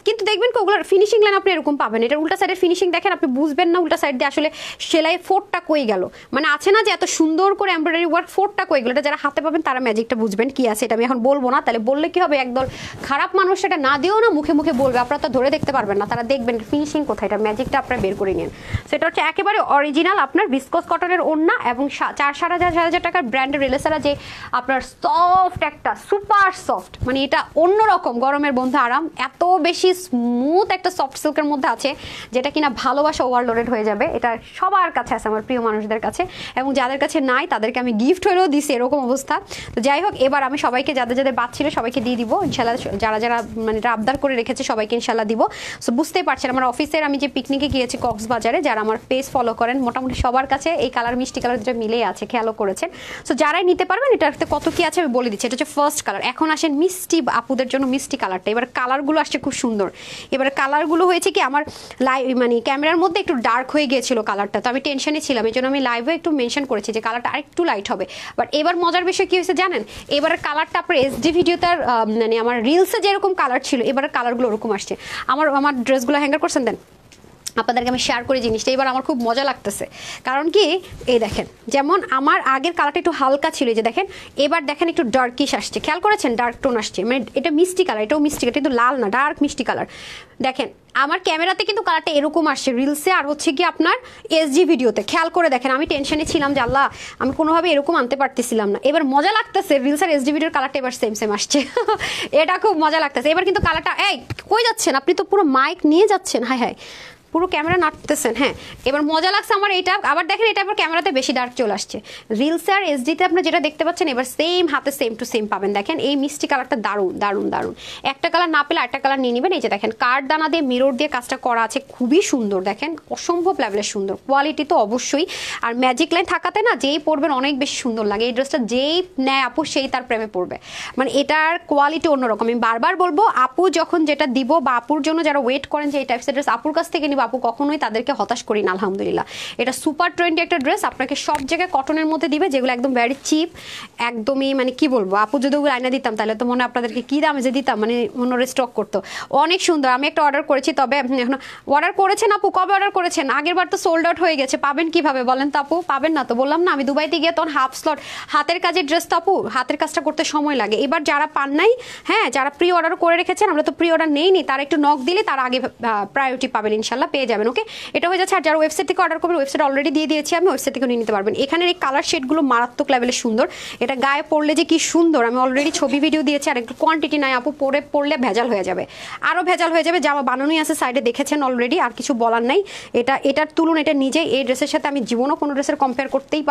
কিন্তু দেখবেন ওগুলোর ফিনিশিং লাইন আপনি এরকম পাবেন। এটা উল্টা সাইডের ফিনিশিং দেখেন, আপনি বুঝবেন না উল্টা সাইড দিয়ে আসলে সেলাই ফোরটা কই গেল, মানে আছে না যে এত সুন্দর করে এমব্রয়ডারি ওয়ার্ক ফোরটা কই গেল। এটা যারা হাতে পাবেন তারা ম্যাজিকটা বুঝবেন কি আছে। এটা আমি এখন বলবো না, তাহলে বললে কি হবে, একদল খারাপ মানুষ সেটা না দিয়েও না মুখে মুখে বলবে, আপনারা তো ধরে দেখতে পারবেন না, তারা দেখবেন ফিনিশিং কোথায়, এটা ম্যাজিকটা আপনারা বের করে নিন। সেটা হচ্ছে একেবারে অরিজিনাল আপনার বিসকস কটনের ওড়না, এবং 4,500 টাকার ব্র্যান্ডের রেলেসারা যে আপনার সফট একটা সুপার সফট, মানে এটা অন্যরকম গরমের বন্ধু আরাম, এত বেশি স্মুথ একটা সফট সিল্কের মধ্যে আছে, যেটা কিনা ভালোবাসা ওভারলোডেড হয়ে যাবে। এটা সবার কাছে আছে, আমার প্রিয় মানুষদের কাছে, এবং যাদের কাছে নাই তাদেরকে আমি গিফট হলেও দিছি, এরকম অবস্থা। তো যাই হোক, এবার আমি সবাইকে যাদের যাদের বাদ ছিল সবাইকে দিয়ে দিব ইনশাল্লাহ, যারা যারা মানে এটা আবদার করে রেখেছে সবাইকে ইনশাল্লাহ দিব। সো বুঝতেই পারছেন আমার অফিসের আমি যে পিকনিকে গিয়েছি কক্সবাজারে, যারা আমার পেজ ফলো করেন মোটামুটি সবার কাছে এই কালার মিষ্টি কালার দুটো মিলেই আছে, খেয়ালও করেছেন। সো যারাই নিতে পারবেন, এটাতে কত কি আছে আমি বলে দিচ্ছি। এটা হচ্ছে ফার্স্ট কালার। এখন আসেন মিষ্টি আপুদের জন্য মিষ্টি কালারটা। এবার কালারগুলো আসছে খুব সুন্দর। এবার কালারগুলো হয়েছে কি আমার মানে ক্যামেরার মধ্যে একটু ডার্ক হয়ে গিয়েছিল কালারটা, তো আমি টেনশনে ছিলাম, এই জন্য আমি লাইভে একটু মেনশন করেছি যে কালারটা আরেকটু লাইট হবে। বাট এবার মজার বিষয় কি হয়েছে জানেন, এবার কালারটা আপনার এসডি ভিডিওতে মানে আমার রিলসে যেরকম কালার ছিল, এবার কালারগুলো ওরকম আসছে। আমার ড্রেসগুলো হ্যাঙ্গার করছেন দেন আপনাদেরকে আমি শেয়ার করি জিনিসটা, এবার আমার খুব মজা লাগতেছে। কারণ কি এই দেখেন, যেমন আমার আগের কালারটা একটু হালকা ছিল, যে দেখেন এবার দেখেন একটু ডার্কিশ আসছে, খেয়াল করেছেন ডার্ক টোন আসছে, মানে এটা মিষ্টি কালার, এটাও মিষ্টি কালার, কিন্তু লাল না, ডার্ক মিষ্টি কালার। দেখেন আমার ক্যামেরাতে কিন্তু কালারটা এরকম আসছে রিলসে, আর হচ্ছে কি আপনার এসজি ভিডিওতে, খেয়াল করে দেখেন। আমি টেনশনে ছিলাম যে আল্লাহ আমি কোনোভাবে এরকম আনতে পারতেছিলাম না, এবার মজা লাগতেছে রিলস আর এসজি ভিডিওর কালারটা এবার সেম সেম আসছে এটা খুব মজা লাগতেছে। এবার কিন্তু কালারটা এই কই যাচ্ছেন আপনি, তো পুরো মাইক নিয়ে যাচ্ছেন, হায় হায় পুরো ক্যামেরা নাড়তেছেন। হ্যাঁ এবার মজা লাগছে আমার এটা। আবার দেখেন এটা আবার ক্যামেরাতে বেশি ডার্ক চলে আসছে, রিলস আর এসডিতে আপনার যেটা দেখতে পাচ্ছেন এবার সেম হাতে সেম টু সেম পাবেন। দেখেন এই মিষ্টি কালারটা দারুণ দারুণ দারুণ, একটা কালার না পেলে আরেকটা কালার নিয়ে নেবেন। এই যে দেখেন কার্ড দানা দিয়ে মিরর দিয়ে কাজটা করা আছে, খুবই সুন্দর, দেখেন অসম্ভব লেভেলের সুন্দর, কোয়ালিটি তো অবশ্যই। আর ম্যাজিক লাইন থাকাতে না যেই পরবেন অনেক বেশি সুন্দর লাগে। এই ড্রেসটা যেই নেয় আপু সেই তার প্রেমে পড়বে, মানে এটার কোয়ালিটি অন্যরকম। আমি বারবার বলবো আপু যখন যেটা দিব বা আপুর জন্য যারা ওয়েট করেন যে এই টাইপসের ড্রেস আপুর কাছ থেকে নিব, আপু কখনোই তাদেরকে হতাশ করি না আলহামদুলিল্লাহ। এটা সুপার ট্রেন্ডি একটা ড্রেস, আপনাকে সব জায়গায় কটনের মধ্যে দিবে, যেগুলো একদম ভেরি চিপ, একদমই মানে কি বলবো, আপু যদি ওগুলো আয়না দিতাম তাহলে তো মনে আপনাদেরকে কি দামে যে দিতাম, মানে অন্যরা স্টক করতো। অনেক সুন্দর। আমি একটা অর্ডার করেছি, তবে এখন অর্ডার করেছেন আপু, কবে অর্ডার করেছেন? আগের বার তো সোল্ড আউট হয়ে গেছে, পাবেন কিভাবে বলেন তো আপু? পাবেন না তো, বললাম না আমি দুবাইতে গিয়ে তখন হাফ স্লট, হাতের কাজের ড্রেস তো আপু হাতের কাজটা করতে সময় লাগে। এবার যারা পান নাই, হ্যাঁ যারা প্রি অর্ডার করে রেখেছেন, আমরা তো প্রি অর্ডার নেইনি, তারা একটু নক দিলে তার আগে প্রায়োরিটি পাবেন ইনশাল্লাহ, পেয়ে যাবেন। ওকে, এটা হয়ে যাচ্ছে। আর যারা ওয়েবসাইট থেকে অর্ডার করবেন, ওয়েবসাইট অলরেডি দিয়ে দিয়েছি আমি, ওয়েবসাইট থেকে নিয়ে নিতে পারবেন। এখানের এই কালার শেডগুলো মারাত্মক লেভেলে সুন্দর, এটা গায়ে পড়লে যে কি সুন্দর, আমি অলরেডি ছবি ভিডিও দিয়েছি। আর একটু কোয়ান্টিটি নাই আপু, পড়লে ভেজাল হয়ে যাবে, আরও ভেজাল হয়ে যাবে। জামা বানানোই আছে সাইডে, দেখেছেন অলরেডি, আর কিছু বলার নাই। এটার তুলনা এটা নিজে এই ড্রেসের সাথে আমি জীবনও কোনো ড্রেসের কম্পেয়ার করতেই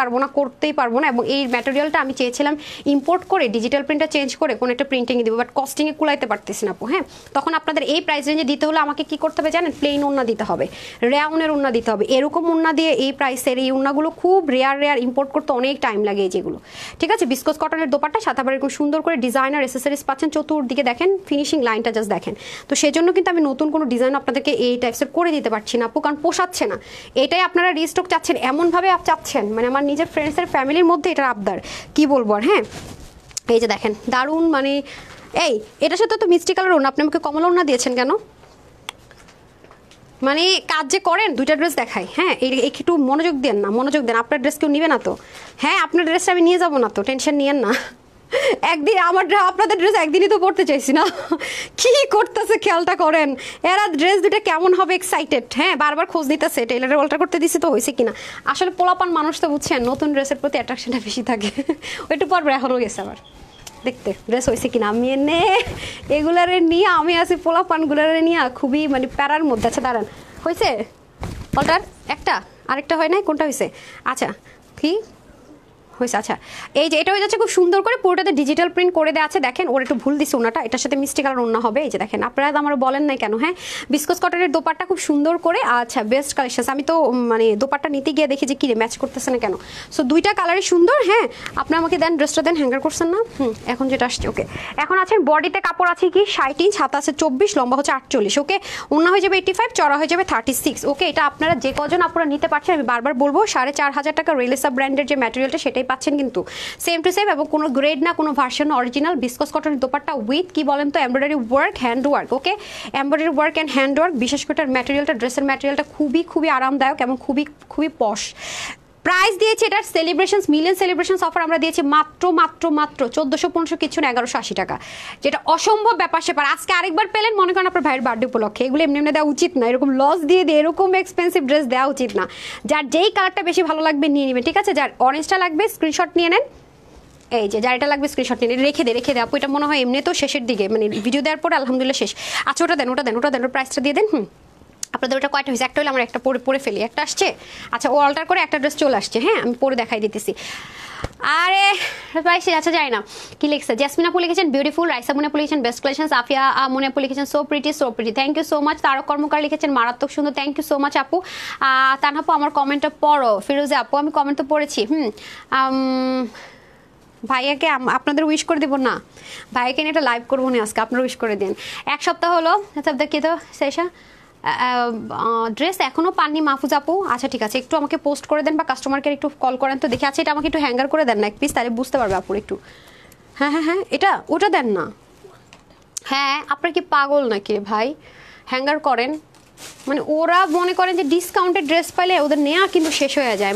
পারবো না। এবং এই ম্যাটেরিয়ালটা আমি চেয়েছিলাম ইম্পোর্ট করে ডিজিটাল প্রিন্টটা চেঞ্জ করে কোনো একটা প্রিন্টিংয়ে দিব, বাট কস্টিংয়ে কুলাইতে পারতেছি না আপু। হ্যাঁ, তখন আপনাদের এই প্রাইস রেঞ্জে দিতে হলে আমাকে কি করতে হবে জানেন? প্লেন ওড়না দিতে হবে, রেয়াউনের ওড়না দিতে হবে। এরকম ওড়না দিয়ে এই প্রাইসের এই ওড়নাগুলো খুব রেয়ার ইম্পোর্ট করতে অনেক টাইম লাগে যেগুলো, ঠিক আছে। বিস্কস কটনের দোপাট্টা, সাথে আবার এরকম সুন্দর করে ডিজাইনার এসেসরিজ পাচ্ছেন, চতুর্দিকে দেখেন ফিনিশিং লাইনটা জাস্ট দেখেন। তো সেজন্য কিন্তু আমি নতুন কোনো ডিজাইন আপনাদেরকে এই টাইপসের করে দিতে পারছি না আপু, কারণ পোষাচ্ছে না। এটাই আপনারা রিস্টক চাচ্ছেন, এমনভাবে চাচ্ছেন, মানে আমার নিজের ফ্রেন্ডসের ফ্যামিলির মধ্যে এটার আবদার, কি বলবো আর। হ্যাঁ, এই যে দেখেন দারুণ, মানে এই এটার সাথে তো মিষ্টি কালার ওড়না, আপনি আমাকে কমলা ওড়না দিয়েছেন কেন? মানে কাজ যে করেন, দুইটা ড্রেস দেখাই। হ্যাঁ, একটু মনোযোগ দেন না, মনোযোগ দেন। আপনার ড্রেস কেউ নিবে না তো? হ্যাঁ, আপনার ড্রেসটা আমি নিয়ে যাবো না তো, টেনশন নিয়েন না। একদিন আপনাদের ড্রেস একদিনই তো পড়তে চাইছি না, কি করতেছে খেয়ালটা করেন। এরা ড্রেস দুটা কেমন হবে এক্সাইটেড। হ্যাঁ, বারবার খোঁজ নিতেছে, টেইলারের অল্টার করতে দিচ্ছে তো হয়েছে কিনা। আসলে পোলাপান মানুষ তো বুঝছেন, নতুন ড্রেসের প্রতি অ্যাট্রাকশনটা বেশি থাকে। একটু পর এখনও গেছে আবার দেখতে ড্রেস হয়েছে কিনা। আমি এনে এগুলারে নিয়ে আমি আছি পোলাপানগুলারে নিয়ে খুবই মানে প্যারার মধ্যে। আচ্ছা দাঁড়ান, হয়েছে অল্টার একটা, আরেকটা হয় নাই, কোনটা হয়েছে? আচ্ছা কি হয়েছে? আচ্ছা, এই যে এটা হয়ে যাচ্ছে খুব সুন্দর করে পুরোটাতে ডিজিটাল প্রিন্ট করে দেওয়া আছে। দেখেন ওর একটু ভুল দিচ্ছে ওনাটা, এটার সাথে মিষ্টি কালার ওড়না হবে। এই যে দেখেন, আপনারা আমার বলেন নাই কেন। হ্যাঁ, বিস্কস কটনের দোপাট্টা খুব সুন্দর করে। আচ্ছা, বেস্ট কালেকশন। আমি তো মানে দোপাট্টা নিতে গিয়ে দেখি যে কিরে ম্যাচ করতেছে না কেন। সো দুইটা কালারই সুন্দর। হ্যাঁ, আপনি আমাকে দেন ড্রেসটা, দেন, হ্যাঙ্গার করছেন না। এখন যেটা আসছে, ওকে। এখন আছেন বডিতে কাপড় আছে কি 60 ইঞ্চ, হাতা আছে 24, লম্বা হচ্ছে 48। ওকে, ওড়না হয়ে যাবে 85, চড়া হয়ে যাবে 36। ওকে, এটা আপনারা যে কজন আপনারা নিতে পারছেন, আমি বারবার বলবো 4500 টাকা রেলেসা ব্র্যান্ডের যে ম্যাটেরিয়ালটা সেটাই পাচ্ছেন, কিন্তু সেম টু সেম, এবং কোনো গ্রেড না, কোনো ভার্সন, অরিজিনাল বিস্কস কটনের দোপাট্টা উইথ কি বলেন তো embroidery work, hand work. Okay, embroidery work and hand work. বিশেষ করে ম্যাটেরিয়ালটা, ড্রেসের ম্যাটেরিয়ালটা খুবই আরামদায়ক এবং খুবই পশ। প্রাইস দিয়েছি এটার সেলিব্রেশনস, মিলিয়ন সেলিব্রেশনস অফার আমরা দিয়েছি মাত্র 1400-1500 কিছু না 1180 টাকা, যেটা অসম্ভব ব্যাপার সেপার। আজকে আরেকবার পেলেন, মনে করেন আপনার ভাইয়ের বার্থডে উপলক্ষে। এগুলো এমনি দেওয়া উচিত না, এরকম লস দিয়ে এরকম এক্সপেন্সিভ ড্রেস দেওয়া উচিত না। যার যেই কালারটা বেশি ভালো লাগবে নিয়ে নেবেন, ঠিক আছে। যার অরেঞ্জটা লাগবে স্ক্রিনশট নিয়ে নেন, এই যে যার এটা লাগবে স্ক্রিনশট নিয়ে রেখে দে আপু। এটা মনে হয় এমনি তো শেষের দিকে, মানে ভিডিও দেওয়ার পর আলহামদুলিল্লাহ শেষ। আচ্ছা, ওটা দেন, ওর প্রাইসটা দিয়ে দেন। আপনাদের ওটা কয়টা হয়েছে? একটা হলে আমরা একটা পরে ফেলি, একটা আসছে। আচ্ছা, ও অল্টার করে একটা ড্রেস চলে আসছে। হ্যাঁ, আমি পরে দেখাই দিতেছি। আরে প্রাইস আচ্ছা যায় না, কি লিখছে? জেসমিন আপু লিখেছেন বিউটিফুল, রাইসা মনে আপু লিখেছেন বেস্ট কালেকশন, আফিয়া মনে আপু লিখেছেন so pretty. Thank you so much. Tarak Karmakar লিখেছেন মারাত্মক সুন্দর, থ্যাংক ইউ সো মাচ আপু। তানহাপু আমার কমেন্টটা পড়ো। ফিরোজা আপু আমি কমেন্ট তো পড়েছি। ভাইয়াকে আপনাদের উইশ করে দেবো না, ভাইয়াকে নিয়ে একটা লাইভ করবো না আজকে, আপনারা উইশ করে দিন। এক সপ্তাহ হলো কি তো শেষা ড্রেস এখনও পাননি মাহফুজ আপু। আচ্ছা ঠিক আছে, একটু আমাকে পোস্ট করে দেন বা কাস্টমারকে একটু কল করেন তো দেখি। আচ্ছা, এটা আমাকে একটু হ্যাঙ্গার করে দেন না এক পিস, তাহলে বুঝতে পারবে আপুর একটু। হ্যাঁ, এটা ওটা দেন না। হ্যাঁ, আপনার কি পাগল নাকি ভাই? হ্যাঙ্গার করেন, মানে ওরা মনে করেন যে ডিসকাউন্টেড ড্রেস পাইলে ওদের নেওয়া কিন্তু শেষ হয়ে যায়,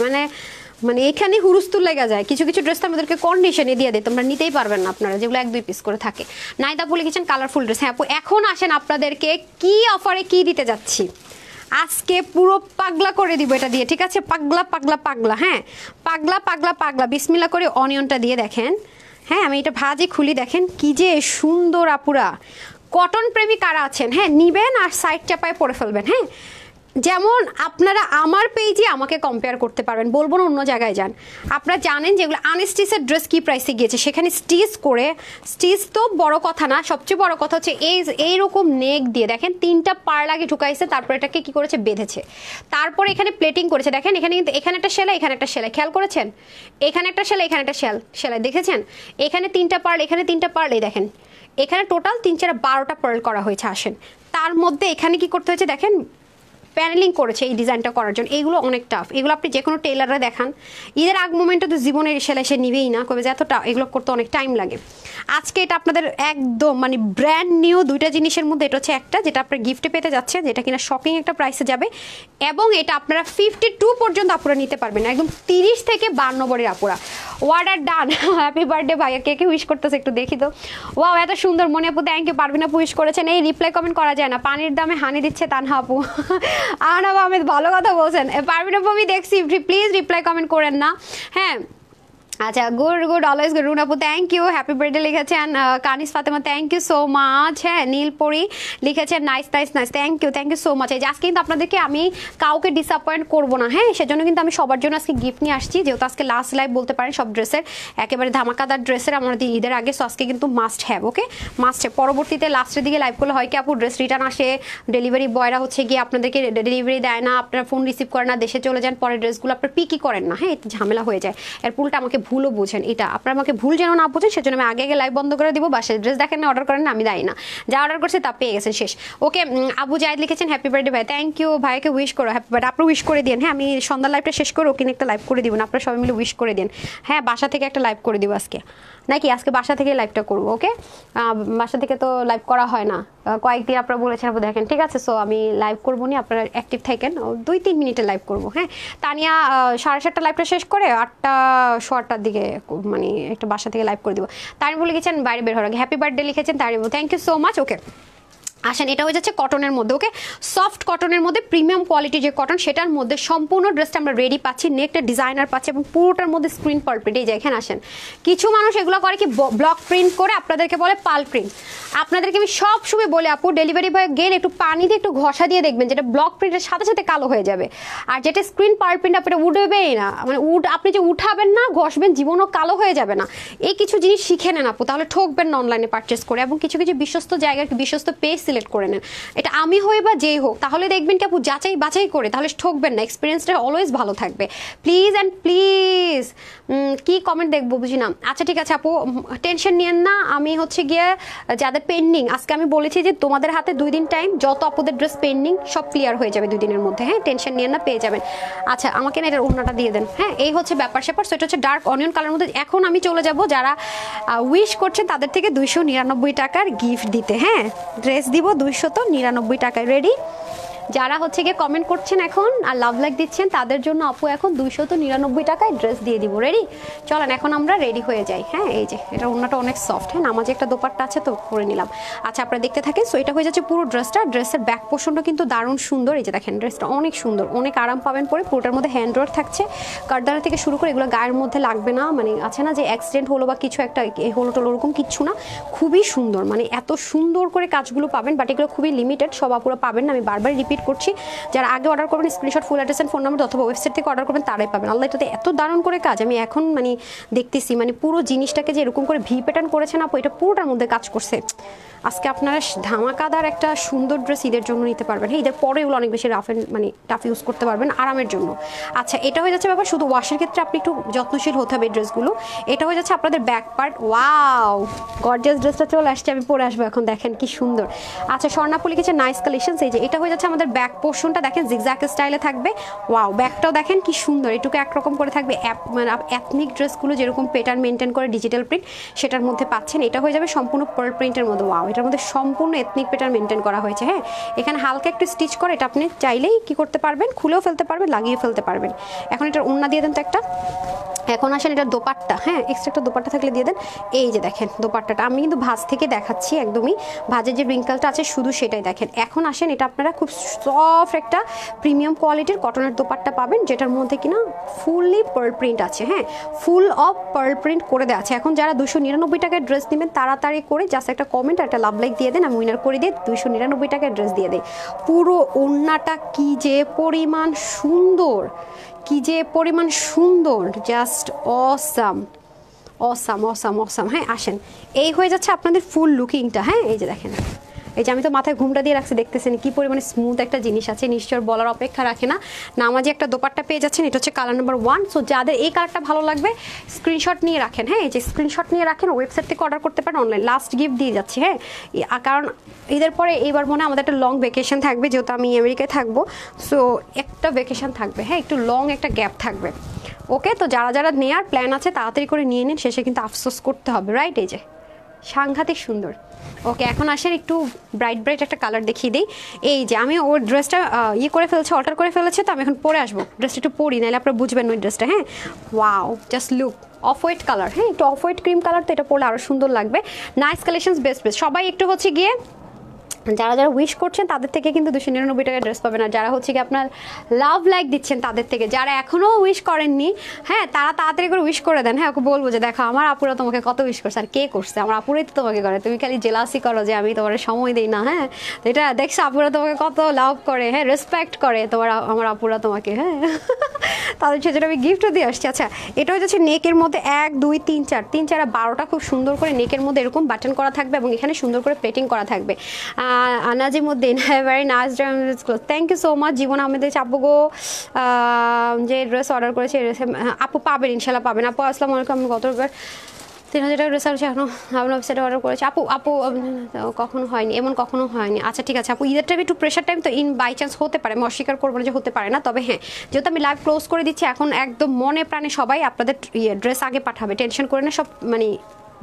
মানে এখানে হুরুস্তুর লেগে যায়। কিছু ড্রেস তো আমাদেরকে কন্ডিশনে দিয়ে দেয়, তোমরা নিতেই পারবেন না আপনারা, যেগুলো 1-2 পিস করে থাকে। নাইদা আপু লিখেছেন কালারফুল ড্রেস। হ্যাঁ আপু, এখন আসেন আপনাদেরকে কি অফারে কি দিতে যাচ্ছি। আজকে পুরো পাগলা করে দিব এটা দিয়ে, ঠিক আছে। পাগলা। হ্যাঁ, পাগলা। বিসমিল্লাহ করে অনিয়নটা দিয়ে দেখেন। হ্যাঁ, আমি এটা ভাজি খুলি, দেখেন কি যে সুন্দর আপুরা। কটন প্রেমী কারা আছেন, হ্যাঁ নিবেন আর সাইড চাপায় পরে ফেলবেন। হ্যাঁ, যেমন আপনারা আমার পেজে আমাকে কম্পেয়ার করতে পারবেন, বলবো না অন্য জায়গায় যান। আপনারা জানেন যেগুলো আনস্টিচের ড্রেস কি প্রাইসে গিয়েছে, সেখানে স্টিচ তো বড় কথা না, সবচেয়ে বড় কথা হচ্ছে এইরকম নেক দিয়ে দেখেন 3টা পার্ল আগে ঢুকাইছে, তারপর এটাকে কি করেছে বেঁধেছে, তারপর এখানে প্লেটিং করেছে। দেখেন এখানে কিন্তু এখানে একটা সেলাই, এখানে একটা সেলাই, খেয়াল করেছেন? এখানে একটা সেলাই, এখানে একটা সেলাই, দেখেছেন? এখানে 3টা পার্ল, এখানে 3টা পার্ল, এই দেখেন এখানে টোটাল 3-4-12টা পার্ল করা হয়েছে। আসেন, তার মধ্যে এখানে কি করতে হয়েছে দেখেন, প্যানেলিং করেছে এই ডিজাইনটা করার জন্য। এগুলো অনেক টাফ, এগুলো আপনি যে কোনো টেলাররা দেখান, ঈদের আগ মোমেন্টে তো জীবনের সেলাই সে নিবেই না, কবে যে এতটা এগুলো করতে অনেক টাইম লাগে। আজকে এটা আপনাদের একদম মানে ব্র্যান্ড নিউ 2টা জিনিসের মধ্যে এটা হচ্ছে একটা, যেটা আপনার গিফটে পেতে যাচ্ছে, যেটা কিনা শপিং একটা প্রাইসে যাবে, এবং এটা আপনারা 52 পর্যন্ত আপুরা নিতে পারবেন, একদম 30 থেকে 52 বড়ির আপুরা। অর্ডার ডান। হ্যাপি বার্থডে ভাইয়া, কে কে উইশ করতেছে একটু দেখি তো। ওয়াও, এত সুন্দর। মনে আপু থ্যাংক ইউ। পারবিন আপু উইশ করেছেন। এই রিপ্লাই কমেন্ট করা যায় না, পানির দামে হানি দিচ্ছে তানহা আপু। আহনাব আহমেদ ভালো কথা বলছেন। পারভিন আপু আমি দেখছি, প্লিজ রিপ্লাই কমেন্ট করেন না, হ্যাঁ। আচ্ছা, গুড অলওয়েজ গুড। রুন আপু থ্যাংক ইউ, হ্যাপি বার্থডে লিখেছেন। Kanis Fatema thank you so much. হ্যাঁ, নীলপরি লিখেছেন nice nice nice, thank you so much. এই যে আজকে কিন্তু আপনাদেরকে আমি কাউকে ডিসঅ্যাপয়েন্ট করবো না, হ্যাঁ, সেজন্য কিন্তু আমি সবার জন্য আজকে গিফট নিয়ে আসছি, যেহেতু আজকে লাস্ট লাইভ বলতে পারেন সব ড্রেসের, একেবারে ধামাকাদার ড্রেসের আমাদের ঈদের আগে। সো আজকে কিন্তু must have, okay, must have. পরবর্তীতে লাস্টের দিকে লাইভ করলে হয় কি আপু, ড্রেস রিটার্ন আসে, ডেলিভারি বয়রা হচ্ছে গিয়ে আপনাদেরকে ডেলিভারি দেয় না, আপনারা ফোন রিসিভ করেন না, দেশে চলে যান, পরে ড্রেসগুলো আপনার পিকই করেন না, হ্যাঁ, এতে ঝামেলা হয়ে যায়। এর পুলটা আমাকে ভুলও বুঝেন, এটা আপনারা আমাকে ভুল যেন না বুঝেন, সেজন্য আমি আগে লাইভ বন্ধ করে দিব। বাসায় ড্রেস দেখেন না, অর্ডার করেন না, আমি দেয় না, যা অর্ডার করছে তা পেয়ে গেছেন, শেষ। ওকে, আবু জায়েদ লিখেছেন হ্যাপি বার্থডে ভাই, থ্যাংক ইউ। ভাইকে উইশ করো হ্যাপি বার্থডে, আপনি উইশ করে দিন, হ্যাঁ, আমি সন্ধ্যার লাইভটা শেষ করে ওকে একটা লাইভ করে দিব, আপনারা সবাই মিলে উইশ করে দিন, হ্যাঁ, বাসা থেকে একটা লাইভ করে দিব আজকে, নাকি আজকে বাসা থেকে লাইভটা করবো, ওকে। বাসা থেকে তো লাইভ করা হয় না, কয়েকদিন আপনারা বলেছেন আপু দেখেন, ঠিক আছে। সো আমি লাইভ করবো নি, আপনারা অ্যাক্টিভ থাকেন, 2-3 মিনিটে লাইভ করবো, হ্যাঁ। তানিয়া 7:30 লাইভটা শেষ করে 8টার দিকে মানে একটা বাসা থেকে লাইভ করে দিব। তারিবু লিখেছেন বাইরে বের হওয়ার আগে হ্যাপি বার্থডে লিখেছেন তারিবু, থ্যাংক ইউ সো মাচ। ওকে, আসেন, এটা হয়ে যাচ্ছে কটনের মধ্যে, ওকে, সফট কটনের মধ্যে প্রিমিয়াম কোয়ালিটি যে কটন, সেটার মধ্যে সম্পূর্ণ ড্রেসটা আমরা রেডি পাচ্ছি, নেকটা ডিজাইনার পাচ্ছি এবং পুরোটার মধ্যে স্ক্রিন পাল প্রিন্ট। এই যে এখানে আসেন, কিছু মানুষ এগুলো করে কি ব্লক প্রিন্ট করে, আপনাদেরকে বলে পাল প্রিন্ট। আপনাদেরকে আমি সব সময় বলে আপু, ডেলিভারি বয় গেলে একটু পানি দিয়ে একটু ঘষা দিয়ে দেখবেন, যেটা ব্লক প্রিন্টের সাথে সাথে কালো হয়ে যাবে, আর যেটা স্ক্রিন পাল প্রিন্ট আপনারা উঠবেই না, মানে আপনি যে উঠাবেন না, ঘষবেন, জীবনও কালো হয়ে যাবে না। এই কিছু জিনিস শিখে নেন আপু, তাহলে ঠকবেন না অনলাইনে পারচেস করে, এবং কিছু কিছু বিশ্বস্ত জায়গার বিশ্বস্ত পেজ সিলেক্ট করে নেন, এটা আমি হই বা যেই হোক, তাহলে দেখবেন কি আপু যাচাই বাছাই করে, তাহলে ঠকবেন না, এক্সপিরিয়েন্সটা অলওয়েজ ভালো থাকবে। প্লিজ অ্যান্ড প্লিজ, কি কমেন্ট দেখবো বুঝি না। আচ্ছা ঠিক আছে আপু, টেনশন নিয়েন না, আমি হচ্ছে গিয়ে যাদের পেন্ডিং, আজকে আমি বলেছি যে তোমাদের হাতে 2 দিন টাইম, যত আপুদের ড্রেস পেন্ডিং সব ক্লিয়ার হয়ে যাবে 2 দিনের মধ্যে, হ্যাঁ, টেনশন নিয়েন না, পেয়ে যাবেন। আচ্ছা, আমাকে না এটার ওড়নাটা দিয়ে দেন, হ্যাঁ, এই হচ্ছে ব্যাপার স্যাপার। সেটা হচ্ছে ডার্ক অনিয়ন কালার মধ্যে। এখন আমি চলে যাব যারা উইশ করছেন তাদের থেকে 299 টাকার গিফট দিতে, হ্যাঁ, ড্রেস দিব 299 টাকায়, রেডি? যারা হচ্ছে গিয়ে কমেন্ট করছেন এখন আর লাভ লাইক দিচ্ছেন, তাদের জন্য আপু এখন 299 টাকায় ড্রেস দিয়ে দিব, রেডি? চলেন এখন আমরা রেডি হয়ে যাই, হ্যাঁ। এই যে এটা ওড়নাটা অনেক সফট, হ্যাঁ, নামাজে একটা দোপাট্টা আছে তো পরে নিলাম। আচ্ছা, আপনারা দেখতে থাকেন। সো এটা হয়ে যাচ্ছে পুরো ড্রেসটা, ড্রেসের ব্যাক পোর্শনটা কিন্তু দারুণ সুন্দর। এই যে দেখেন, ড্রেসটা অনেক সুন্দর, অনেক আরাম পাবেন পরে, পুরোটার মধ্যে হ্যান্ড ওয়ার্ক থাকছে, কারদানা থেকে শুরু করে এগুলো গায়ের মধ্যে লাগবে না, মানে আছে না যে অ্যাক্সিডেন্ট হলো বা কিছু একটা হলো টোলো, ওরকম কিচ্ছু না, খুবই সুন্দর, মানে এত সুন্দর করে কাজগুলো পাবেন। বাট এগুলো খুবই লিমিটেড, সব আপুরা পাবেন না, আমি বারবার রিপিট করছি। যারা আগে অর্ডার করবেন screenshot, full address and phone number অথবা ওয়েবসাইট থেকে অর্ডার করবেন, তারাই পাবেন। আল্লাহ, এটাতে এত দারুণ করে কাজ, আমি এখন মানে দেখতেছি, মানে পুরো জিনিসটাকে যে এরকম করে ভি প্যাটার্ন করেছেন আপু, এটা পুরোটার মধ্যে কাজ করছে। আজকে আপনারা ধামাকাদার একটা সুন্দর ড্রেস ঈদের জন্য নিতে পারবেন, হ্যাঁ, ঈদের পরে এগুলো অনেক বেশি মানে টাফ ইউজ করতে পারবেন আরামের জন্য। আচ্ছা, এটা হয়ে যাচ্ছে ব্যাপার, শুধু ওয়াশের ক্ষেত্রে আপনি একটু যত্নশীল হতে হবে এই ড্রেসগুলো। এটা হয়ে যাচ্ছে আপনাদের ব্যাক পার্ট। ওয়াও, গর্জিয়াস ড্রেসটা চলে আসছে, আমি পরে আসবো এখন, দেখেন কি সুন্দর। আচ্ছা, স্বর্ণাপু লিখেছে নাইস কালেকশন। এই যে এটা হয়ে যাচ্ছে আমাদের ব্যাক পোর্শনটা, দেখেন জিগজ্যাগ স্টাইলে থাকবে। ওয়াও, ব্যাকটাও দেখেন কি সুন্দর, এটুকু একরকম করে থাকবে, মানে এথনিক ড্রেসগুলো যেরকম প্যাটার্ন মেনটেন করে ডিজিটাল প্রিন্ট, সেটার মধ্যে পাচ্ছেন। এটা হয়ে যাবে সম্পূর্ণ পার্ল প্রিন্টের মধ্যে। ওয়াও, এটার মধ্যে সম্পূর্ণ এথনিক প্যাটার্ন মেনটেন করা হয়েছে, হ্যাঁ। এখানে হালকা একটু স্টিচ করে এটা আপনি চাইলেই কি করতে পারবেন, খুলেও ফেলতে পারবেন, লাগিয়ে ফেলতে পারবেন। এখন এটার ওড়না দিয়ে দেন তো একটা। এখন আসেন এটা দোপাট্টা, হ্যাঁ, এক্সট্রা একটা দোপাট্টা থাকলে দিয়ে দেন। এই যে দেখেন দোপাট্টাটা আমি কিন্তু ভাঁজ থেকে দেখাচ্ছি, একদমই ভাঁজের যে রিঙ্কেলটা আছে শুধু সেটাই দেখেন। এখন আসেন এটা আপনারা খুব সফট একটা প্রিমিয়াম কোয়ালিটির কটনের দোপাট্টা পাবেন, যেটার মধ্যে কিনা ফুললি পার্ল প্রিন্ট আছে, হ্যাঁ, ফুল অফ পার্ল প্রিন্ট করে দেওয়া আছে। এখন যারা 299 টাকায় ড্রেস নেবেন তাড়াতাড়ি করে জাস্ট একটা কমেন্ট আর একটা লাভ লাইক দিয়ে দেন, আমি উইনার করে দিয়ে 299 টাকায় ড্রেস দিয়ে দেয়। পুরো ওড়নাটা কি যে পরিমাণ সুন্দর, কি যে পরিমাণ সুন্দর, just awesome awesome awesome awesome. হ্যাঁ, আসেন, এই হয়ে যাচ্ছে আপনাদের ফুল লুকিংটা, হ্যাঁ। এই যে দেখেন, এই যে আমি তো মাথায় ঘুমটা দিয়ে রাখছি, দেখতেছেন কি পরিমাণে স্মুথ একটা জিনিস আছে, নিশ্চয় বলার অপেক্ষা রাখে না। নামাজে একটা দোপাট্টা পেয়ে যাচ্ছেন, এটা হচ্ছে কালার নাম্বার 1। সো যাদের এই কালারটা ভালো লাগবে স্ক্রিনশট নিয়ে রাখেন, হ্যাঁ, এই যে স্ক্রিনশট নিয়ে রাখেন, ওয়েবসাইট থেকে অর্ডার করতে পারেন, অনলাইন লাস্ট গিফট দিয়ে যাচ্ছি, হ্যাঁ। কারণ ঈদের পরে এইবার মনে হয় আমাদের একটা লং ভ্যাকেশন থাকবে, যেহেতু আমি আমেরিকায় থাকবো। সো একটা ভ্যাকেশন থাকবে, হ্যাঁ, একটু লং একটা গ্যাপ থাকবে, ওকে। তো যারা যারা নেওয়ার প্ল্যান আছে তাড়াতাড়ি করে নিয়ে নিন, শেষে কিন্তু আফসোস করতে হবে, রাইট? এই যে সাংঘাতিক সুন্দর। ওকে, এখন আসেন একটু ব্রাইট ব্রাইট একটা কালার দেখিয়ে দিই। এই যে আমি ওর ড্রেসটা ইয়ে করে ফেলছে, অল্টার করে ফেলেছে, তো আমি এখন পরে আসবো, ড্রেসটা একটু পরি, নাহলে আপনারা বুঝবেন ওই ড্রেসটা, হ্যাঁ। Wow, just look, off white colour, হ্যাঁ, একটু অফ হোয়াইট ক্রিম কালার, তো এটা পরলে আরও সুন্দর লাগবে। Nice collections, best best. সবাই একটু হচ্ছে গিয়ে যারা যারা উইশ করছেন তাদের থেকে কিন্তু 299 টাকা ড্রেস পাবেন, আর যারা হচ্ছে কি আপনার লাভ লাইক দিচ্ছেন তাদের থেকে, যারা এখনও উইশ করেননি হ্যাঁ তারা তাড়াতাড়ি করে উইশ করে দেন। হ্যাঁ ওকে বলবো যে দেখো আমার আপুরা তোমাকে কত উইশ করছে, আর কে করছে, আমার আপুরাই তো তোমাকে করে, তুমি খালি জেলাসি করো যে আমি তোমার সময় দিই না। হ্যাঁ তো এটা দেখছো আপুরা তোমাকে কত লাভ করে, হ্যাঁ রেসপেক্ট করে তোমার আমার আপুরা তোমাকে, হ্যাঁ তাদের সেজন্য আমি গিফটও দিয়ে আসছি। আচ্ছা এটা হচ্ছে নেকের মধ্যে 1 2 3 4 3 4 12টা খুব সুন্দর করে নেকের মধ্যে এরকম বাটন করা থাকবে এবং এখানে সুন্দর করে প্লেটিং করা থাকবে। Nazimuddin very nice cloth, thank you so much. Jibon আহমেদের আপু গো যে ড্রেস অর্ডার করেছে আপু পাবেন ইনশাল্লাহ পাবেন। আপু আসসালামু আলাইকুম, আমি গতবার 3000 টাকা ড্রেস আছে এখনো আপনার ওয়েবসাইটে অর্ডার করেছি। আপু আপু কখনো হয়নি, এমন কখনো হয়নি। আচ্ছা ঠিক আছে আপু, ঈদের টাইম একটু প্রেশার টাইম তো ইন বাই চান্স হতে পারে, আমি অস্বীকার করবো না যে হতে পারে না, তবে হ্যাঁ যেহেতু আমি লাইভ ক্লোজ করে দিচ্ছি এখন একদম মনে প্রাণে সবাই আপনাদের ড্রেস আগে পাঠাবে, টেনশন করে না, সব মানে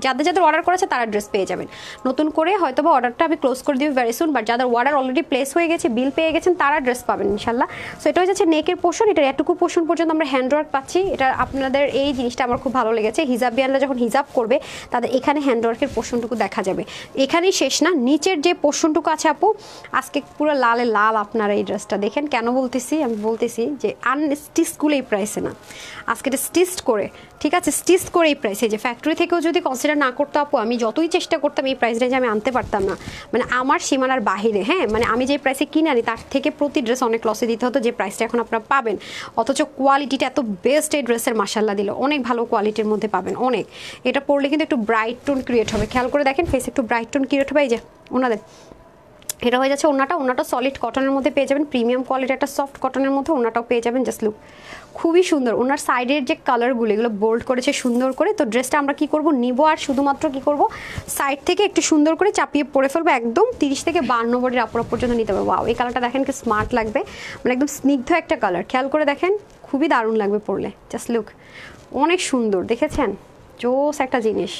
যাদের যাদের অর্ডার করেছে তারা ড্রেস পেয়ে যাবেন। নতুন করে হয়তো বা অর্ডারটা আমি ক্লোজ করে দিবি ভেরি সুন, বাট যাদের অর্ডার অলরেডি প্লেস হয়ে গেছে বিল পেয়ে গেছেন তারা ড্রেস পাবেন ইনশাল্লাহ। সো এটা হচ্ছে নেকের পোর্শন, এটার এটুকু পোর্শন পর্যন্ত আমরা হ্যান্ডওয়ার্ক পাচ্ছি। এটা আপনাদের এই জিনিসটা আমার খুব ভালো লেগেছে, হিজাব বিয়ানরা যখন হিজাব করবে তাদের এখানে হ্যান্ডওয়ার্কের পোর্শনটুকু দেখা যাবে। এখানেই শেষ না, নিচের যে পোর্শনটুকু আছে আপু আজকে পুরো লালে লাল আপনারা এই ড্রেসটা দেখেন। কেন বলতেছি, আমি বলতেছি যে আনস্টিচগুলো এই প্রাইসে না, আজকে এটা স্টিচড করে, ঠিক আছে স্টিচ করে এই প্রাইসে, যে ফ্যাক্টরি থেকেও যদি কনসিডার না করতো আপু আমি যতই চেষ্টা করতাম এই প্রাইস রেঞ্জে আমি আনতে পারতাম না, মানে আমার সীমানার বাহিরে। হ্যাঁ মানে আমি যে প্রাইসে কিনে আনি তার থেকে প্রতি ড্রেস অনেক লসে দিতে হতো, যে প্রাইসটা এখন আপনারা পাবেন, অথচ কোয়ালিটিটা এত বেস্ট এই ড্রেসের মাশাল্লাহ দিল, অনেক ভালো কোয়ালিটির মধ্যে পাবেন অনেক। এটা পরলে কিন্তু একটু ব্রাইট টোন ক্রিয়েট হবে, খেয়াল করে দেখেন ফেস একটু ব্রাইট টোন ক্রিয়েট হবে। এই যে ওনাদের এটা হয়ে যাচ্ছে ওনাটা সলিড কটনের মধ্যে পেয়ে যাবেন, প্রিমিয়াম কোয়ালিটি একটা সফট কটনের মধ্যে ওনাটাও পেয়ে যাবেন। জাস্ট লুক খুবই সুন্দর, ওনার সাইডের যে কালারগুলো এগুলো বোল্ড করেছে সুন্দর করে। তো ড্রেসটা আমরা কি করব নিব আর শুধুমাত্র কি করব সাইড থেকে একটু সুন্দর করে চাপিয়ে পরে ফেলবো, একদম 30 থেকে 52 বডির আপুরা পর্যন্ত নিতে পারবো। ওয়াও এই কালারটা দেখেন কি স্মার্ট লাগবে, মানে একদম স্নিগ্ধ একটা কালার, খেয়াল করে দেখেন খুবই দারুণ লাগবে পরলে। জাস্ট লুক অনেক সুন্দর, দেখেছেন জোস একটা জিনিস।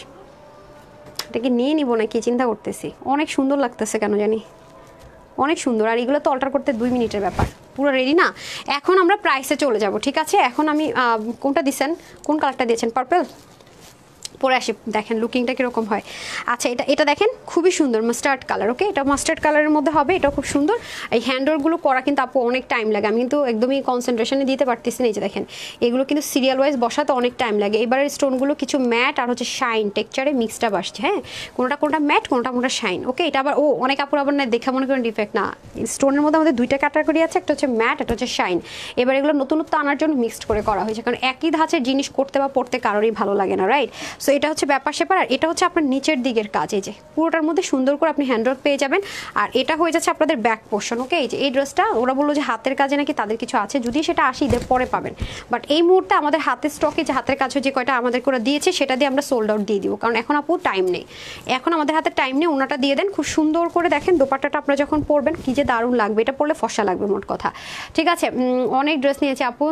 এটাকে নিয়ে নিব না কি চিন্তা করতেছি, অনেক সুন্দর লাগতেছে কেন জানি, অনেক সুন্দর। আর এগুলো তো অল্টার করতে 2 মিনিটের ব্যাপার, পুরো রেডি না। এখন আমরা প্রাইসে চলে যাব, ঠিক আছে। এখন আমি কোনটা দিচ্ছেন, কোন কালারটা দিয়েছেন, পার্পল পরে আসি, দেখেন লুকিংটা কীরকম হয়। আচ্ছা এটা দেখেন খুবই সুন্দর মাস্টার্ড কালার, ওকে এটা মাস্টার্ড কালারের মধ্যে হবে, এটা খুব সুন্দর। এই হ্যান্ডওয়ার্কগুলো করা কিন্তু আপু অনেক টাইম লাগে, আমি কিন্তু একদমই কনসেন্ট্রেশনে দিতে পারতেছি না। এই যে দেখেন এগুলো কিন্তু সিরিয়াল ওয়াইজ বসাতে অনেক টাইম লাগে। এবারের স্টোনগুলো কিছু ম্যাট আর হচ্ছে শাইন টেক্সচারে মিক্সড আপ আসছে, হ্যাঁ কোনটা ম্যাট কোনটা শাইন, ওকে এটা আবার অনেক আপুর আবার না দেখে মনে করেন ডিফেক্ট না, স্টোনের মধ্যে আমাদের 2টা ক্যাটাগরি আছে, একটা হচ্ছে ম্যাট একটা হচ্ছে শাইন। এবার এগুলো নতুনত্ব আনার জন্য মিক্সড করে করা হয়েছে, কারণ একই ধাঁচের জিনিস করতে বা পড়তে কারোরই ভালো লাগে না, রাইট। সো এটা হচ্ছে ব্যাপার স্যাপার। আর এটা হচ্ছে আপনার নিচের দিকের কাজ, এই যে পুরোটার মধ্যে সুন্দর করে আপনি হ্যান্ডওয়ার্ক পেয়ে যাবেন। আর এটা হয়ে যাচ্ছে আপনাদের ব্যাক পোর্শন, ওকে এই যে এই ড্রেসটা ওরা বললো যে হাতের কাজে নাকি তাদের কিছু আছে, যদি সেটা আসে ঈদের পরে পাবেন, বাট এই মুহূর্তে আমাদের হাতের স্টকে যে হাতের কাছে যে কয়টা আমাদের করে দিয়েছে সেটা দিয়ে আমরা সোল্ড আউট দিয়ে দিব, কারণ এখন আপু টাইম নেই, এখন আমাদের হাতে টাইম নেই। ওনাটা দিয়ে দেন খুব সুন্দর করে, দেখেন দোপাট্টাটা আপনারা যখন পরবেন কি যে দারুণ লাগবে, এটা পরলে ফর্সা লাগবে মোট কথা, ঠিক আছে। অনেক ড্রেস নিয়েছে আপু,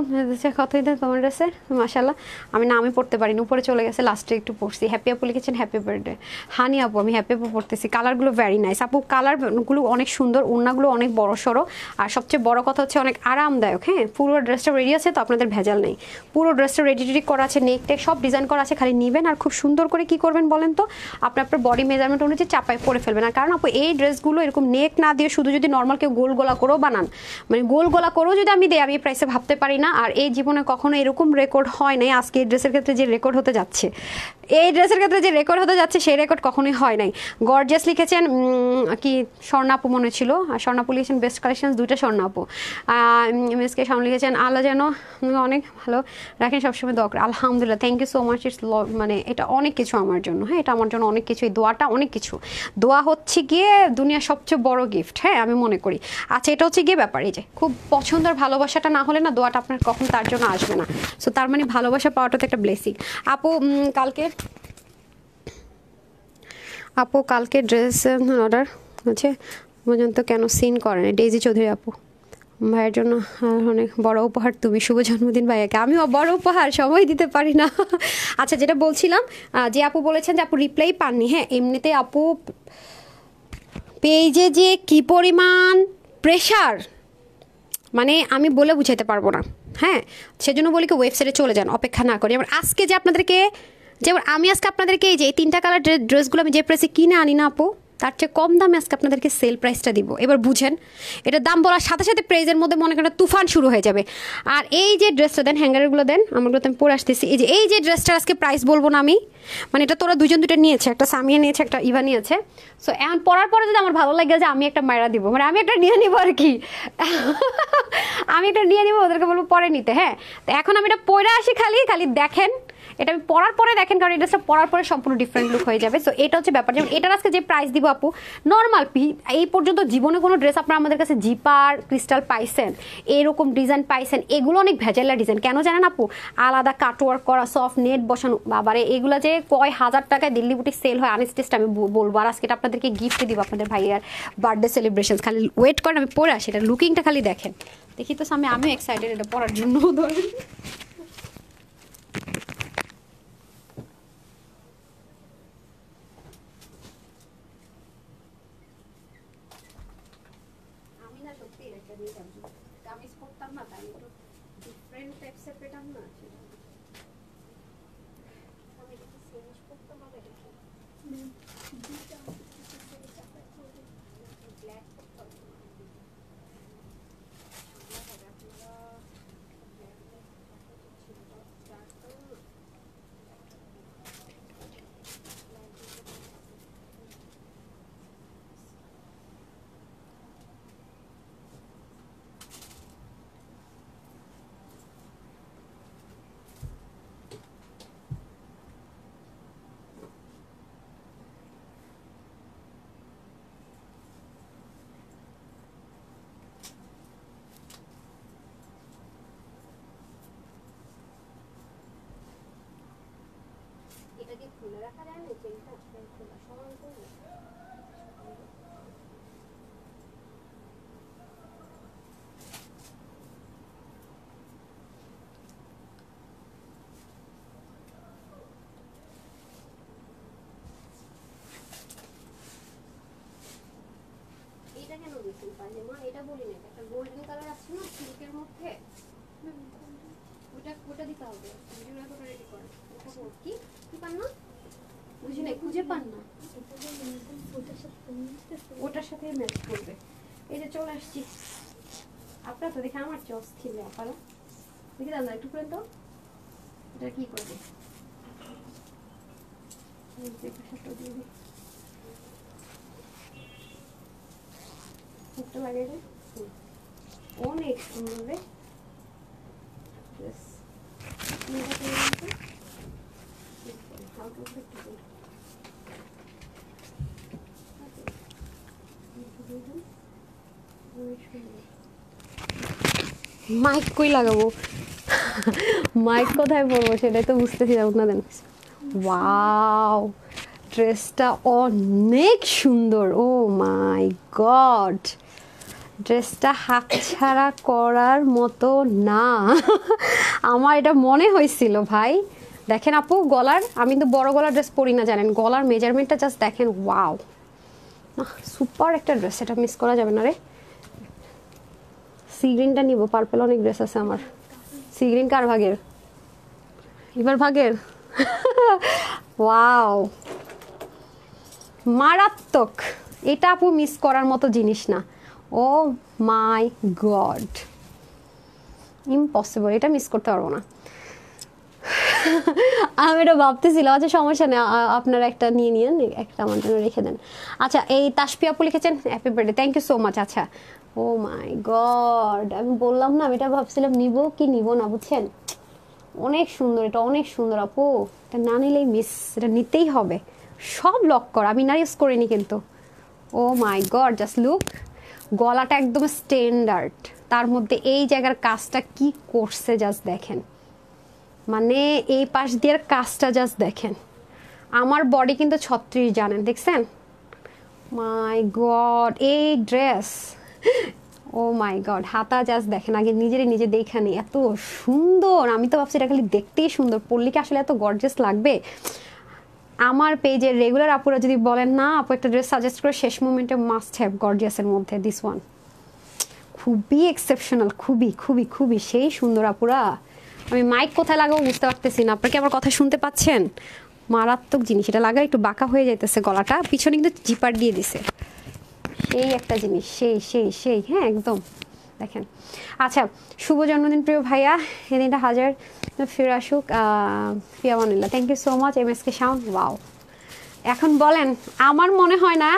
কথাই দেন তোমার ড্রেসে মাশাল্লাহ, আমি নামে পড়তে পারিনি, উপরে চলে গেছে লাস্টে একটু পড়ছি। হ্যাপি আপু লিখেছেন হ্যাপি বার্থডে হানি আপু, আমি হ্যাপি আপু পড়তেছি। কালারগুলো ভেরি নাইস আপু, কালারগুলো অনেক সুন্দর, ওড়নাগুলো অনেক বড় সড়ো, আর সবচেয়ে বড় কথা হচ্ছে অনেক আরামদায়ক। হ্যাঁ পুরো ড্রেসটা রেডি আছে, তো আপনাদের ভেজাল নেই, পুরো ড্রেসটা রেডি করা আছে, নেক টেক সব ডিজাইন করা আছে, খালি নেবেন আর খুব সুন্দর করে কি করবেন বলেন তো, আপনার বডি মেজারমেন্ট অনুযায়ী চাপায় পরে ফেলবেন। আর কারণ আপু এই ড্রেসগুলো এরকম নেক না দিয়ে শুধু যদি নর্মাল কেউ গোল গলা করেও বানান, মানে গোল গলা করেও যদি আমি দিই, আমি এই প্রাইসে ভাবতে পারি না। আর এই জীবনে কখনো এরকম রেকর্ড হয় নাই, আজকে এই ড্রেসের ক্ষেত্রে যে রেকর্ড হতে যাচ্ছে, এই ড্রেসের ক্ষেত্রে যে রেকর্ড হতে যাচ্ছে সেই রেকর্ড কখনোই হয় নাই। গর্জিয়াস লিখেছেন কি স্বর্ণাপু মনে ছিল, আর স্বর্ণাপু লিখেছেন বেস্ট কালেকশন, 2টা স্বর্ণাপু। এমএসকে সামনে লিখেছেন আল্লাহ যেন অনেক ভালো রাখেন সবসময় দোয়া করে। আলহামদুলিল্লাহ, thank you so much. It's মানে এটা অনেক কিছু আমার জন্য, হ্যাঁ এটা আমার জন্য অনেক কিছু, এই দোয়াটা অনেক কিছু। দোয়া হচ্ছে গিয়ে দুনিয়ার সবচেয়ে বড় গিফট, হ্যাঁ আমি মনে করি। আচ্ছা এটা হচ্ছে গিয়ে ব্যাপার, এই যে খুব পছন্দের ভালোবাসাটা না হলে না দোয়াটা আপনার কখন তার জন্য আসবে না। সো তার মানে ভালোবাসা পাওয়াটা তো একটা ব্লেসিং। আপু কালকে ড্রেস অর্ডার হচ্ছে পর্যন্ত কেন সিন করেন, ডেইজি চৌধুরী আপু ভাইয়ের জন্য অনেক বড় উপহার তুমি, শুভ জন্মদিন ভাইয়াকে। আমিও বড় উপহার সময় দিতে পারি না। আচ্ছা যেটা বলছিলাম, যে আপু বলেছেন যে আপু রিপ্লাই পাননি, হ্যাঁ এমনিতে আপু পেজে যে কি পরিমাণ প্রেশার, মানে আমি বলে বুঝাইতে পারবো না। হ্যাঁ সেজন্য বলি কি ওয়েবসাইটে চলে যান, অপেক্ষা না করি। আজকে যে আমি আজকে আপনাদেরকে এই যে 3টা কালার ড্রেসগুলো আমি যে প্রেসে কিনে আনি না আপু, তার চেয়ে কম দামে আজকে আপনাদেরকে সেল প্রাইসটা দিব। এবার বুঝেন, এটার দাম বলার সাথে সাথে প্রাইজের মধ্যে মনে করেন তুফান শুরু হয়ে যাবে। আর এই যে ড্রেসটা দেন, হ্যাঙ্গারগুলো দেন, আমারগুলো তো আমি পরে আসতেছি। এই যে ড্রেসটার আজকে প্রাইস বলবো না আমি, মানে এটা তোরা দুজন দুটো নিয়েছে, একটা সামিয়া নিয়েছে, একটা ইভা নিয়েছে। সো এখন পরার পরে যদি আমার ভালো লাগে যে আমি একটা মায়েরা দিব, মানে আমি একটা নিয়ে নিবো আর কি আমি একটা নিয়ে নিবো, ওদেরকে বলবো পরে নিতে। হ্যাঁ, তো এখন আমি এটা পরে আসি, খালি দেখেন, এটা আমি পরার পরে দেখেন, কারণ এই ড্রেসটা পরার পরে সম্পূর্ণ ডিফারেন্ট লুক হয়ে যাবে। সো এটা হচ্ছে ব্যাপার। যেমন এটার আজকে যে প্রাইস দিব আপু, নর্মাল এই পর্যন্ত জীবনে কোনো ড্রেস আপনারা আমাদের কাছে জিপার ক্রিস্টাল পাইছেন, এরকম ডিজাইন পাইছেন, এগুলো অনেক ভেজাল্লা ডিজাইন। কেন জানেন আপু? আলাদা কাটওয়ার্ক করা, সফট নেট বসানো, বাবারে এগুলো যে কয় হাজার টাকায় দিল্লি বুটিক সেল হয় আনস্টেজটা আমি বলবো। আর আজকে এটা আপনাদেরকে গিফট দিব আপনাদের ভাইয়ার বার্থডে সেলিব্রেশন। খালি ওয়েট করেন, আমি পরে আসি, এটা লুকিংটা খালি দেখেন। দেখি তো সামনে, আমিও এক্সাইটেড এটা পরার জন্য। ধরেন কামিজ পরতাম না, তাই একটু ডিফারেন্ট টাইপসের পেটাম না, আমি একটু চেঞ্জ করতে হবে দেখি। ব্ল্যাক করতে হবে, এটা কি খুলে রাখা যায় না? চেনটা খোলা সমান করবো। এটা কেন দিচ্ছেন পায়জামা? এটা বলি না, একটা গোল্ডেন কালার আছে না সিল্কের মধ্যে, ওটা দিতে হবে। রেডি করেন, ওটা কি কি পান না, বুঝি নাই, খুঁজে পান না, ওটার সাথে ম্যাচ করবে। এই যে চলে আসছি, আপনার তো দেখে আমার চস ছিল আপনারা দেখে দাম না, একটু করেন তো এটা কি করবে। লাগে রে, অনেক সুন্দর রে। মাইক কই লাগাবো, মাইক কোথায় পরবো সেটাই তো বুঝতেছি না। না দেন, ওয়াও ড্রেসটা অনেক সুন্দর। ও মাই গড, ড্রেসটা হাতছাড়া করার মতো না। আমার এটা মনে হয়েছিল ভাই। দেখেন আপু গলার, আমি তো বড় গলার ড্রেস পরি না জানেন, গলার মেজারমেন্টটা জাস্ট দেখেন। ওয়াও, সুপার একটা ড্রেস, এটা মিস করা যাবে না রে। সি গ্রিনটা নিব, পার্পল অনেক ড্রেস আছে আমার। সি গ্রিন কার ভাগের? এবার ভাগের। ওয়াও মারাত্মক, এটা আপু মিস করার মতো জিনিস না। ও মাই গড, ইম্পসিবল, এটা মিস করতে পারবো না। আমি এটা ভাবতেছিলাম, আচ্ছা সমস্যা নেই, আপনারা একটা নিয়ে নিন, একটা আমার জন্য রেখে দেন। আচ্ছা এই তাসফি আপু লিখেছেন happy birthday, thank you so much. আচ্ছা ও মাই গড, আমি বললাম না, আমি এটা ভাবছিলাম নিব কি নিব না, বুঝছেন। অনেক সুন্দর, এটা অনেক সুন্দর আপু, এটা না নিলেই মিস, এটা নিতেই হবে। সব লক করা, আমি না ইউজ করিনি কিন্তু। ও মাই গড, জাস্ট লুক, গলাটা একদম স্ট্যান্ডার্ড, তার মধ্যে এই জায়গার কাজটা কি করছে জাস্ট দেখেন, মানে এই পাশ দিয়ে কাজটা জাস্ট দেখেন। আমার বডি কিন্তু 36 জানেন, দেখছেন। মাই গড, এই ড্রেস, ও মাই গড, হাতা জাস্ট দেখেন, আগে নিজে দেখে নি, এত সুন্দর। আমি তো ভাবছি এটা খালি দেখতেই সুন্দর, পরলে কি আসলে এত গর্জিয়াস লাগবে। আমার পেজের রেগুলার আপুরা যদি বলেন না আপু একটা ড্রেস সাজেস্ট করে, শেষ মোমেন্টে মাস্ট হ্যাভ গর্জিয়াসের মধ্যে দিস ওয়ান, খুবই এক্সেপশনাল, খুবই খুবই খুবই সেই সুন্দর আপুরা। আমি মাইক কোথায় লাগাবো বুঝতে পারতেছি না, আপনারা কি আমার কথা শুনতে পাচ্ছেন? ও মারাত্মক জিনিস, এটা লাগা একটু বাঁকা হয়ে যাইতেছে গলাটা, পিছনে কিন্তু জিপার দিয়ে দিছে, সেই একটা জিনিস, সেই সেই সেই হ্যাঁ একদম দেখেন। আচ্ছা, শুভ জন্মদিন প্রিয় ভাইয়া, এদিনটা হাজার ফিরে আসুক। ফিয়ামানুল্লাহ, thank you so much. MSK Shaon, wow. এখন বলেন, আমার মনে হয় না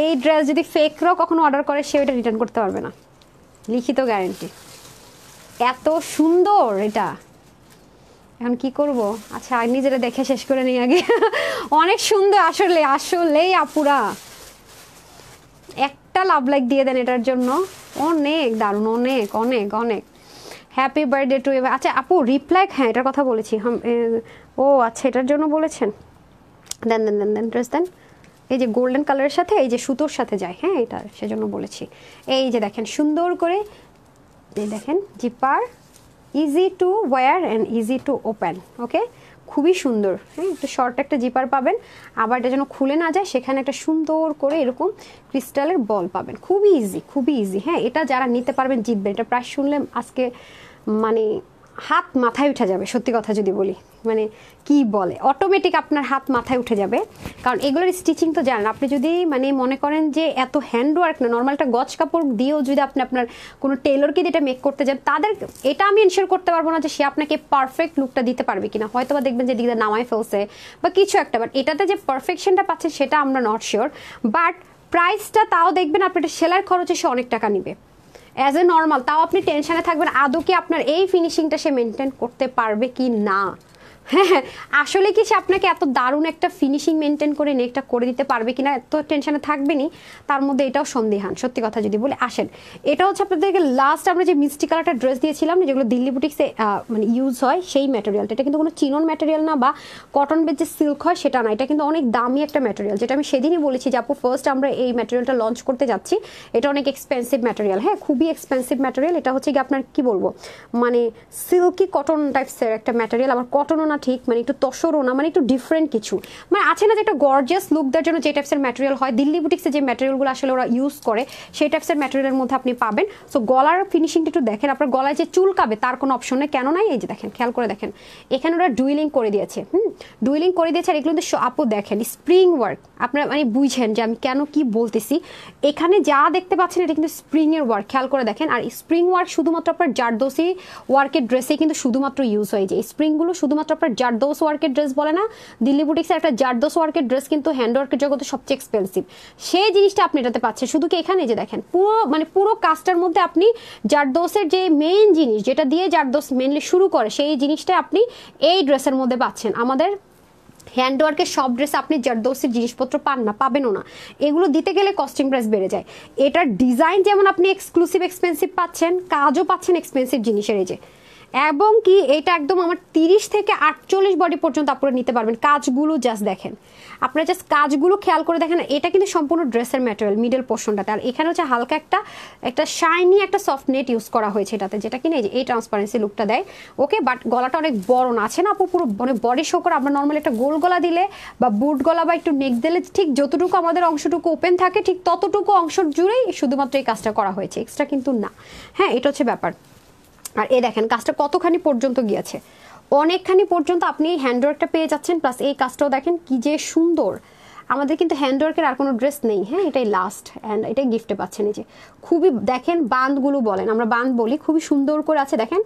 এই ড্রেস যদি ফেকরাও কখনো অর্ডার করে সে ওটা রিটার্ন করতে পারবে না, লিখিত গ্যারেন্টি। এত সুন্দর এটা, এখন কি করব? আচ্ছা নিজেরা দেখে শেষ করে নিই আগে। অনেক সুন্দর আসলে, আসলেই আপুরা একটা লাভ লাইক দিয়ে দেন এটার জন্য, অনেক দারুণ, অনেক অনেক অনেক। Happy birthday to. আচ্ছা আপু রিপ্লাই, হ্যাঁ এটার কথা বলেছি। ও আচ্ছা এটার জন্য বলেছেন, দেন দেন দেন দেন ড্রেস দেন। এই যে গোল্ডেন কালারের সাথে এই যে সুতোর সাথে যায়, হ্যাঁ এটা সেজন্য বলেছি। এই যে দেখেন সুন্দর করে, এই দেখেন zipper, easy to wear and easy to open. Okay, খুবই সুন্দর। হ্যাঁ, একটু শর্ট একটা জিপার পাবেন, আবার এটা যেন খুলে না যায় সেখানে একটা সুন্দর করে এরকম ক্রিস্টালের বল পাবেন। খুবই ইজি, খুবই ইজি। হ্যাঁ, এটা যারা নিতে পারবেন জিতবেন। এটা প্রাইস শুনলে আজকে মানে হাত মাথায় উঠে যাবে, সত্যি কথা যদি বলি, মানে কি বলে অটোমেটিক আপনার হাত মাথায় উঠে যাবে। কারণ এগুলোর স্টিচিং তো জানেন, আপনি যদি মানে মনে করেন যে এত হ্যান্ডওয়ার্ক না, নর্মাল একটা গজ কাপড় দিয়েও যদি আপনি আপনার কোনো টেলরকে দিয়ে এটা মেক করতে যান, তাদের এটা আমি এনশিওর করতে পারবো না যে সে আপনাকে পারফেক্ট লুকটা দিতে পারবে কিনা। হয়তো বা দেখবেন যে দিকে নামায় ফেলছে বা কিছু একটা, বাট এটাতে যে পারফেকশনটা পাচ্ছে সেটা আমরা নট শিওর। বাট প্রাইসটা তাও দেখবেন আপনি এটা সেলার খরচে সে অনেক টাকা নিবে অ্যাজ এ নর্মাল, তাও আপনি টেনশনে থাকবেন আদৌ কি আপনার এই ফিনিশিংটা সে মেনটেন করতে পারবে কি না। হ্যাঁ, আসলে কি সে আপনাকে এত দারুণ একটা ফিনিশিং মেনটেন করে নেকটা করে দিতে পারবে কিনা, এত টেনশনে থাকবেনি। তার মধ্যে এটাও সন্দেহান, সত্যি কথা যদি বলে। আসেন, এটা হচ্ছে আপনাদেরকে লাস্ট আমরা যে মিষ্টি কালারটা ড্রেস দিয়েছিলাম, যেগুলো দিল্লি বুটিক্সে মানে ইউজ হয় সেই ম্যাটেরিয়ালটা। এটা কিন্তু কোনো চিনন ম্যাটেরিয়াল না বা কটন বেজ যে সিল্ক হয় সেটা না, এটা কিন্তু অনেক দামি একটা ম্যাটেরিয়াল, যেটা আমি সেদিনই বলেছি যে আপু ফার্স্ট আমরা এই ম্যাটেরিয়ালটা লঞ্চ করতে যাচ্ছি, এটা অনেক এক্সপেন্সিভ ম্যাটেরিয়াল। হ্যাঁ, খুবই এক্সপেন্সিভ ম্যাটেরিয়াল। এটা হচ্ছে কি আপনার কি বলবো, মানে সিল্কি কটন টাইপসের একটা ম্যাটেরিয়াল, আবার কটনও না ঠিক, মানে একটু তসরও না, মানে একটু ডিফারেন্ট কিছু, মানে আছে না যে একটা গর্জিয়াস লুক দেওয়ার জন্য যে টাইপসের ম্যাটেরিয়াল হয়, দিল্লি বুটিক্সে যে ম্যাটেরিয়ালগুলো আসলে ওরা ইউজ করে সেই টাইপসের ম্যাটেরিয়ালের মধ্যে আপনি পাবেন। সো গলার ফিনিশিংটা একটু দেখেন, আপনার গলায় যে চুলকাবে তার কোনো অপশন নেই, কেন নাই, এই যে দেখেন খেয়াল করে দেখেন এখানে ওরা ডুইলিং করে দিয়েছে। ডুইলিং করে দিয়েছে, আর এগুলো কিন্তু আপু দেখেন স্প্রিং ওয়ার্ক, আপনারা মানে বুঝেন যে আমি কেন কি বলতেছি। এখানে যা দেখতে পাচ্ছেন এটা কিন্তু স্প্রিং এর ওয়ার্ক, খেয়াল করে দেখেন। আর স্প্রিং ওয়ার্ক শুধুমাত্র আপনার জারদোসি ওয়ার্কের ড্রেসে কিন্তু শুধুমাত্র ইউজ হয়, যে স্প্রিংগুলো শুধুমাত্র আপনার জারদোস ওয়ার্কের ড্রেস বলে না, দিল্লি বুটিক্সের একটা জারদোস ওয়ার্কের ড্রেস কিন্তু হ্যান্ডওয়ার্কের জগতে সবচেয়ে এক্সপেন্সিভ, সেই জিনিসটা আপনি এটাতে পাচ্ছেন। শুধু কি এখানে যে দেখেন পুরো মানে পুরো কাজটার মধ্যে আপনি জারদোসের যে মেইন জিনিস, যেটা দিয়ে জারদোস মেইনলি শুরু করে, সেই জিনিসটা আপনি এই ড্রেসের মধ্যে পাচ্ছেন। আমাদের হ্যান্ডওয়ার্কের সব ড্রেসে আপনি জারদোসির জিনিসপত্র পান না, পাবেনও না, এগুলো দিতে গেলে কস্টিং প্রাইস বেড়ে যায়। এটার ডিজাইন যেমন আপনি এক্সক্লুসিভ এক্সপেন্সিভ পাচ্ছেন, কাজও পাচ্ছেন এক্সপেন্সিভ জিনিসের, এই যে, এবং কি এটা একদম আমার 30 থেকে 48 বডি পর্যন্ত আপনারা নিতে পারবেন। কাজগুলো জাস্ট দেখেন, আপনারা জাস্ট কাজগুলো খেয়াল করে দেখেন। এটা কিন্তু সম্পূর্ণ ড্রেসের ম্যাটেরিয়াল মিডল পোর্শনটাতে, আর এখানে হচ্ছে হালকা একটা শাইনি একটা সফট নেট ইউজ করা হয়েছে এটাতে, যেটা কিনা এই ট্রান্সপারেন্সি লুকটা দেয়। ওকে, বাট গলাটা অনেক বড় না, আছে না আপু পুরো মানে বডি শো করে। আমরা নর্মালি একটা গোল গলা দিলে বা বুট গলা বা একটু নেক দিলে ঠিক যতটুকু আমাদের অংশটুকু ওপেন থাকে ঠিক ততটুকু অংশ জুড়েই শুধুমাত্র এই কাজটা করা হয়েছে, এক্সট্রা কিন্তু না। হ্যাঁ, এটা হচ্ছে ব্যাপার। আর এই দেখেন কাজটা কতখানি পর্যন্ত গিয়েছে, অনেকখানি পর্যন্ত আপনি এই হ্যান্ডওয়ার্কটা পেয়ে যাচ্ছেন, প্লাস এই কাজটাও দেখেন কি যে সুন্দর। আমাদের কিন্তু হ্যান্ডওয়ার্কের আর কোনো ড্রেস নেই। হ্যাঁ, এটাই লাস্ট, অ্যান্ড এটাই গিফটে পাচ্ছেন। এই যে খুবই দেখেন বাঁধগুলো বলেন, আমরা বাঁধ বলি, খুবই সুন্দর করে আছে। দেখেন